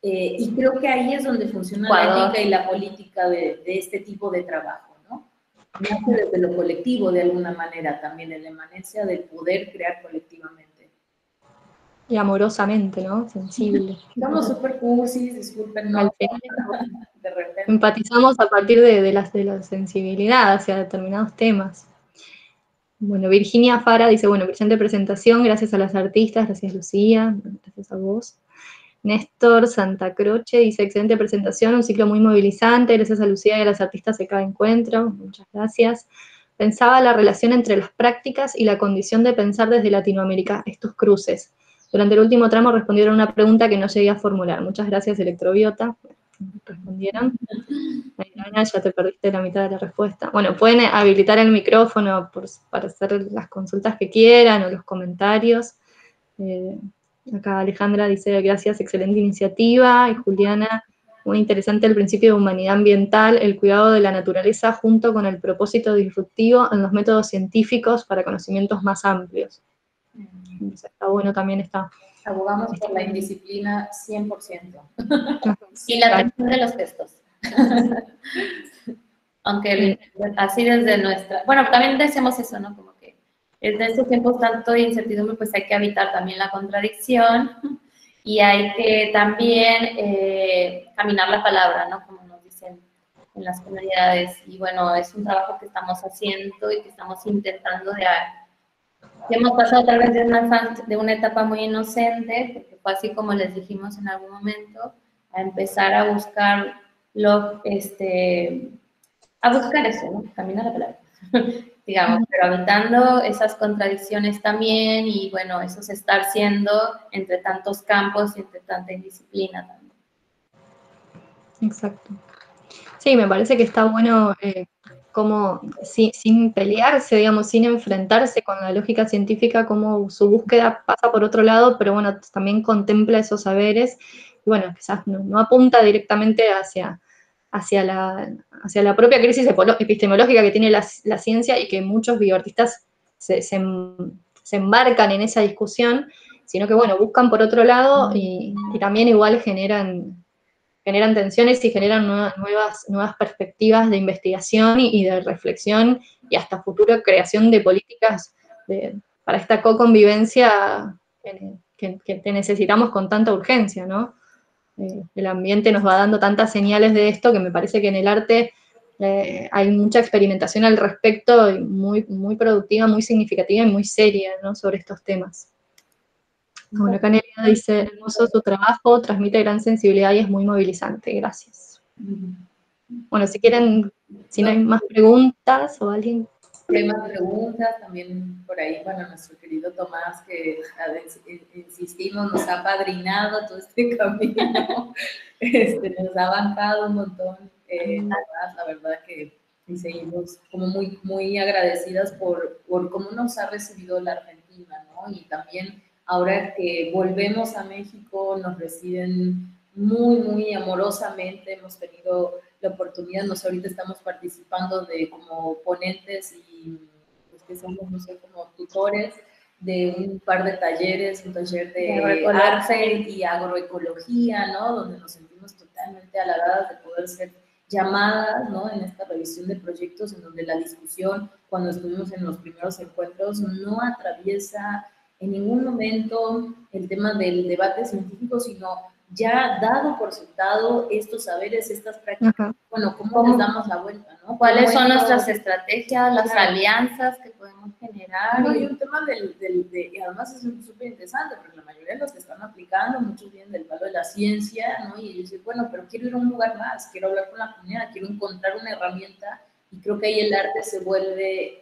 y creo que ahí es donde funciona la ética y la política de este tipo de trabajo, ¿no? Nace desde lo colectivo de alguna manera también, en la emanencia del poder crear colectivamente. Y amorosamente, ¿no? Sensible. Estamos súper cursis, disculpen, ¿no? De repente. Empatizamos a partir de la sensibilidad hacia determinados temas. Bueno, Virginia Fara dice, bueno, brillante presentación, gracias a las artistas, gracias Lucía, gracias a vos. Néstor Santa Croce dice, excelente presentación, un ciclo muy movilizante, gracias a Lucía y a las artistas de cada encuentro, muchas gracias. Pensaba la relación entre las prácticas y la condición de pensar desde Latinoamérica, estos cruces. Durante el último tramo respondieron una pregunta que no llegué a formular. Muchas gracias, Electrobiota. Respondieron. Ana, ya te perdiste la mitad de la respuesta. Bueno, pueden habilitar el micrófono para hacer las consultas que quieran o los comentarios. Acá Alejandra dice, gracias, excelente iniciativa. Y Juliana, muy interesante el principio de humanidad ambiental, el cuidado de la naturaleza junto con el propósito disruptivo en los métodos científicos para conocimientos más amplios. Entonces, está bueno también está. Abogamos por la indisciplina 100%. Y la atención de los gestos. Aunque así desde nuestra... Bueno, también decimos eso, ¿no? Como que desde estos tiempos tanto de incertidumbre, pues hay que evitar también la contradicción y hay que también caminar la palabra, ¿no? Como nos dicen en las comunidades. Y bueno, es un trabajo que estamos haciendo y que estamos intentando que hemos pasado tal vez de una etapa muy inocente, porque fue así como les dijimos en algún momento, a empezar a buscar a buscar eso, ¿no? Caminar la palabra, digamos, pero habitando esas contradicciones también y bueno, eso es estar siendo entre tantos campos y entre tanta indisciplina también. Exacto. Sí, me parece que está bueno como sin pelearse, digamos, sin enfrentarse con la lógica científica, como su búsqueda pasa por otro lado, pero bueno, también contempla esos saberes, y bueno, quizás no apunta directamente hacia la propia crisis epistemológica que tiene la ciencia y que muchos bioartistas se embarcan en esa discusión, sino que bueno, buscan por otro lado y también igual generan generan tensiones y generan nuevas perspectivas de investigación y de reflexión y hasta futura creación de políticas para esta co-convivencia que necesitamos con tanta urgencia, ¿no? El ambiente nos va dando tantas señales de esto que me parece que en el arte hay mucha experimentación al respecto, y muy productiva, muy significativa y muy seria, ¿no? Sobre estos temas. Bueno, acá Nerea dice, hermoso su trabajo, transmite gran sensibilidad y es muy movilizante, gracias. Bueno, si quieren, si no hay más preguntas o alguien... Si hay más preguntas, también por ahí, bueno, nuestro querido Tomás, que insistimos, nos ha padrinado todo este camino, nos ha bancado un montón, además, la verdad que y seguimos como muy agradecidas por cómo nos ha recibido la Argentina, ¿no? Y también ahora que volvemos a México, nos reciben muy amorosamente, hemos tenido la oportunidad, ahorita estamos participando como ponentes y pues que somos, no sé, como tutores de un par de talleres, un taller de arte y agroecología, ¿no? Donde nos sentimos totalmente halagadas de poder ser llamadas, ¿no? En esta revisión de proyectos en donde la discusión, cuando estuvimos en los primeros encuentros, no atraviesa en ningún momento el tema del debate científico, sino ya dado por sentado estos saberes, estas prácticas, bueno, ¿cómo les damos la vuelta, no? ¿Cuáles son nuestras estrategias, las alianzas que podemos generar? No, y un tema y además es súper interesante, porque la mayoría de los que están aplicando, muchos vienen del palo de la ciencia, ¿no? Y ellos dicen, bueno, pero quiero ir a un lugar más, quiero hablar con la comunidad, quiero encontrar una herramienta, y creo que ahí el arte se vuelve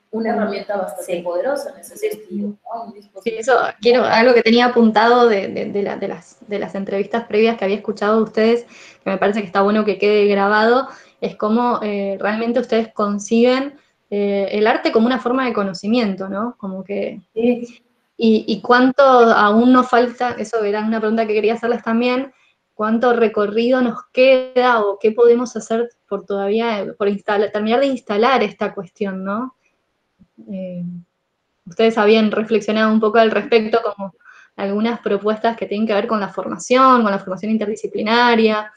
una herramienta bastante poderosa en ese sentido, ¿no? Sí, eso algo que tenía apuntado de las entrevistas previas que había escuchado de ustedes, que me parece que está bueno que quede grabado, es cómo realmente ustedes conciben el arte como una forma de conocimiento, ¿no? Como que... Sí. Y cuánto aún nos falta, eso era una pregunta que quería hacerles también, cuánto recorrido nos queda o qué podemos hacer por terminar de instalar esta cuestión, ¿no? Ustedes habían reflexionado un poco al respecto, como algunas propuestas que tienen que ver con la formación interdisciplinaria,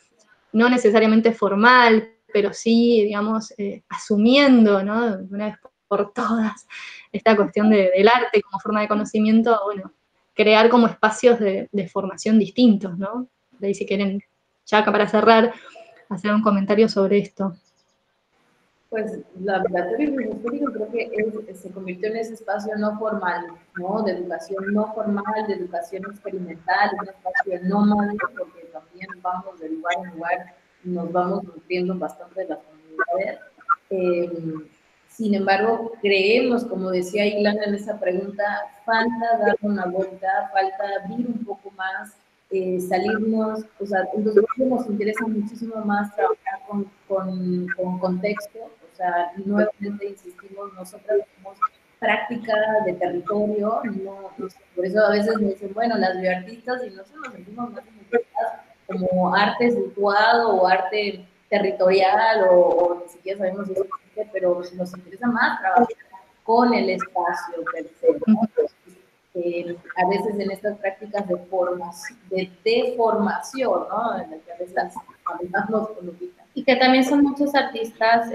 no necesariamente formal, pero sí, digamos, asumiendo, ¿no? De una vez por todas, esta cuestión del arte como forma de conocimiento, bueno, crear como espacios de formación distintos, ¿no? De ahí si quieren, ya acá para cerrar, hacer un comentario sobre esto. Pues laboratorio biblioteca creo que se convirtió en ese espacio no formal, ¿no? De educación no formal, de educación experimental, un espacio nómade, porque también vamos de lugar en lugar, nos vamos nutriendo bastante de las comunidades. Sin embargo, creemos, como decía Ilana en esa pregunta, falta dar una vuelta, falta abrir un poco más, salirnos, o sea, entonces nos interesa muchísimo más trabajar con contexto, o sea, nuevamente insistimos, nosotros tenemos práctica de territorio, no, por eso a veces me dicen, bueno, las bioartistas, y nosotros nos sentimos más identificadas como arte situado o arte territorial, o ni siquiera sabemos si es, pero nos interesa más trabajar con el espacio per se, ¿no? A veces en estas prácticas de deformación, ¿no? En las que a veces nos colocan. Y que también son muchos artistas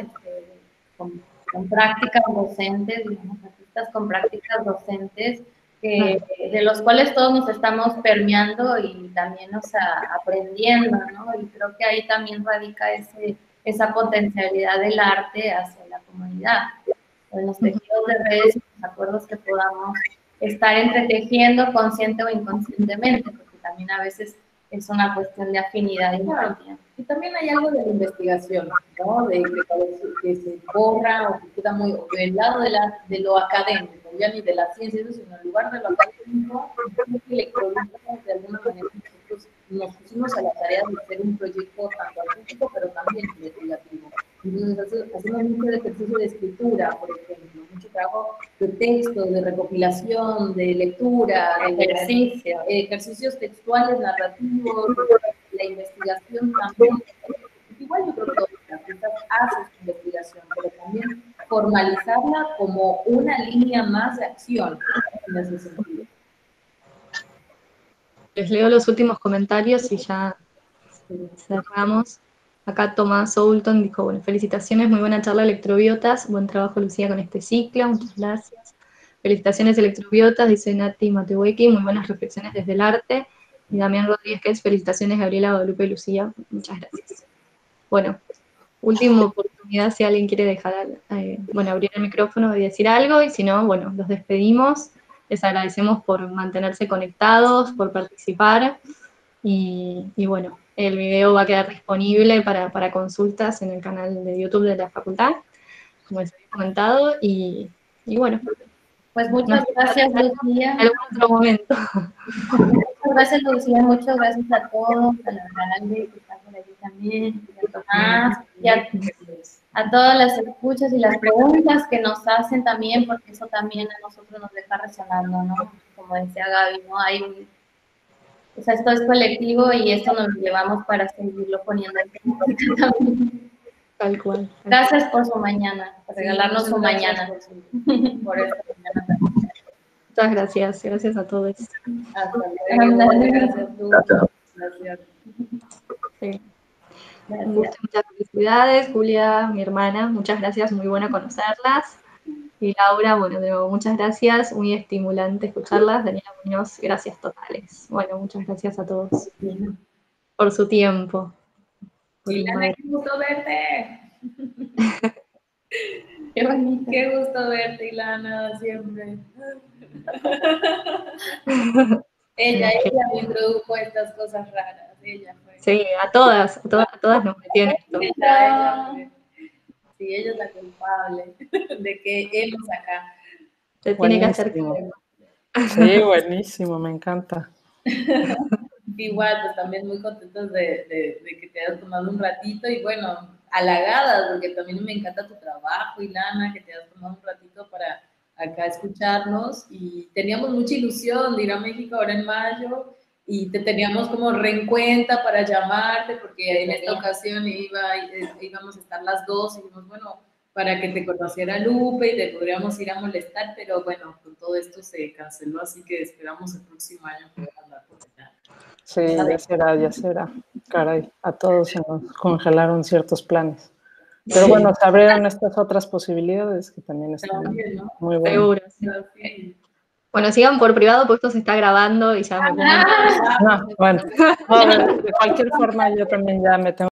con prácticas docentes, digamos, artistas con prácticas docentes, de los cuales todos nos estamos permeando y también, o sea, aprendiendo, ¿no? Y creo que ahí también radica esa potencialidad del arte hacia la comunidad. En los tejidos de redes, los acuerdos que podamos estar entretejiendo consciente o inconscientemente, porque también a veces es una cuestión de afinidad y empatía. Y también hay algo de la investigación, ¿no? De que se borra o que queda muy del lado de lo académico, ya ni de la ciencia, sino en lugar de lo académico, de alguna manera nosotros nos pusimos a la tarea de hacer un proyecto tanto artístico, pero también investigativo. Entonces hacemos mucho ejercicio de escritura, por ejemplo, mucho trabajo de texto, de recopilación, de lectura, de ejercicios textuales, narrativos, la investigación también. Igual yo creo que todos los artistas hacen su investigación, pero también formalizarla como una línea más de acción en ese sentido. Les leo los últimos comentarios y ya cerramos. Acá Tomás Soulton dijo, bueno, felicitaciones, muy buena charla Electrobiotas, buen trabajo Lucía con este ciclo, muchas gracias. Felicitaciones Electrobiotas, dice Nati Mateweki, muy buenas reflexiones desde el arte. Y Damián Rodríguez, felicitaciones Gabriela, Guadalupe y Lucía, muchas gracias. Bueno, última oportunidad si alguien quiere dejar, bueno, abrir el micrófono y decir algo, y si no, bueno, los despedimos. Les agradecemos por mantenerse conectados, por participar, y bueno, el video va a quedar disponible para consultas en el canal de YouTube de la facultad, como les había comentado, y bueno. Pues muchas gracias, Lucía. En algún otro momento. Muchas gracias, Lucía. Muchas gracias a todos, a la grande que está por allí también, y a Tomás, y a todas las escuchas y las preguntas que nos hacen también, porque eso también a nosotros nos deja resonando, ¿no? Como decía Gaby, ¿no? O sea, esto es colectivo y esto nos llevamos para seguirlo poniendo en práctica también. Tal cual. Gracias por su mañana, por regalarnos su mañana. Por esta mañana también. Muchas gracias, gracias a todos. Hasta luego. Gracias, tú. Gracias. Sí. Muchas felicidades, Julia, mi hermana, muchas gracias, muy bueno conocerlas. Y Laura, bueno, de nuevo, muchas gracias, muy estimulante escucharlas. Daniela Muñoz, gracias totales. Bueno, muchas gracias a todos por su tiempo. Ilana, qué gusto verte. Qué bonito. Qué gusto verte, Ilana, siempre. Ella me introdujo estas cosas raras. Ella fue. Sí, a todas nos metió en esto. Ella fue. Sí, ella es la culpable de que hemos acá. Se tiene que hacer Buenísimo. Sí, buenísimo, me encanta. Igual, pues también muy contentos de que te hayas tomado un ratito y bueno, halagadas, porque también me encanta tu trabajo, Ilana, que te hayas tomado un ratito para acá escucharnos y teníamos mucha ilusión de ir a México ahora en mayo y te teníamos como reencuenta para llamarte porque en esta ocasión íbamos a estar las dos y dijimos, bueno, para que te conociera Lupe y te podríamos ir a molestar, pero bueno, con todo esto se canceló, así que esperamos el próximo año poder andar por allá. Sí, ya será. Caray, a todos se nos congelaron ciertos planes. Pero bueno, se abrieron estas otras posibilidades que también están muy buenas. Seguro. Sí. Bueno, sigan por privado, porque esto se está grabando y ya me pongo... No, bueno, de cualquier forma yo también ya me tengo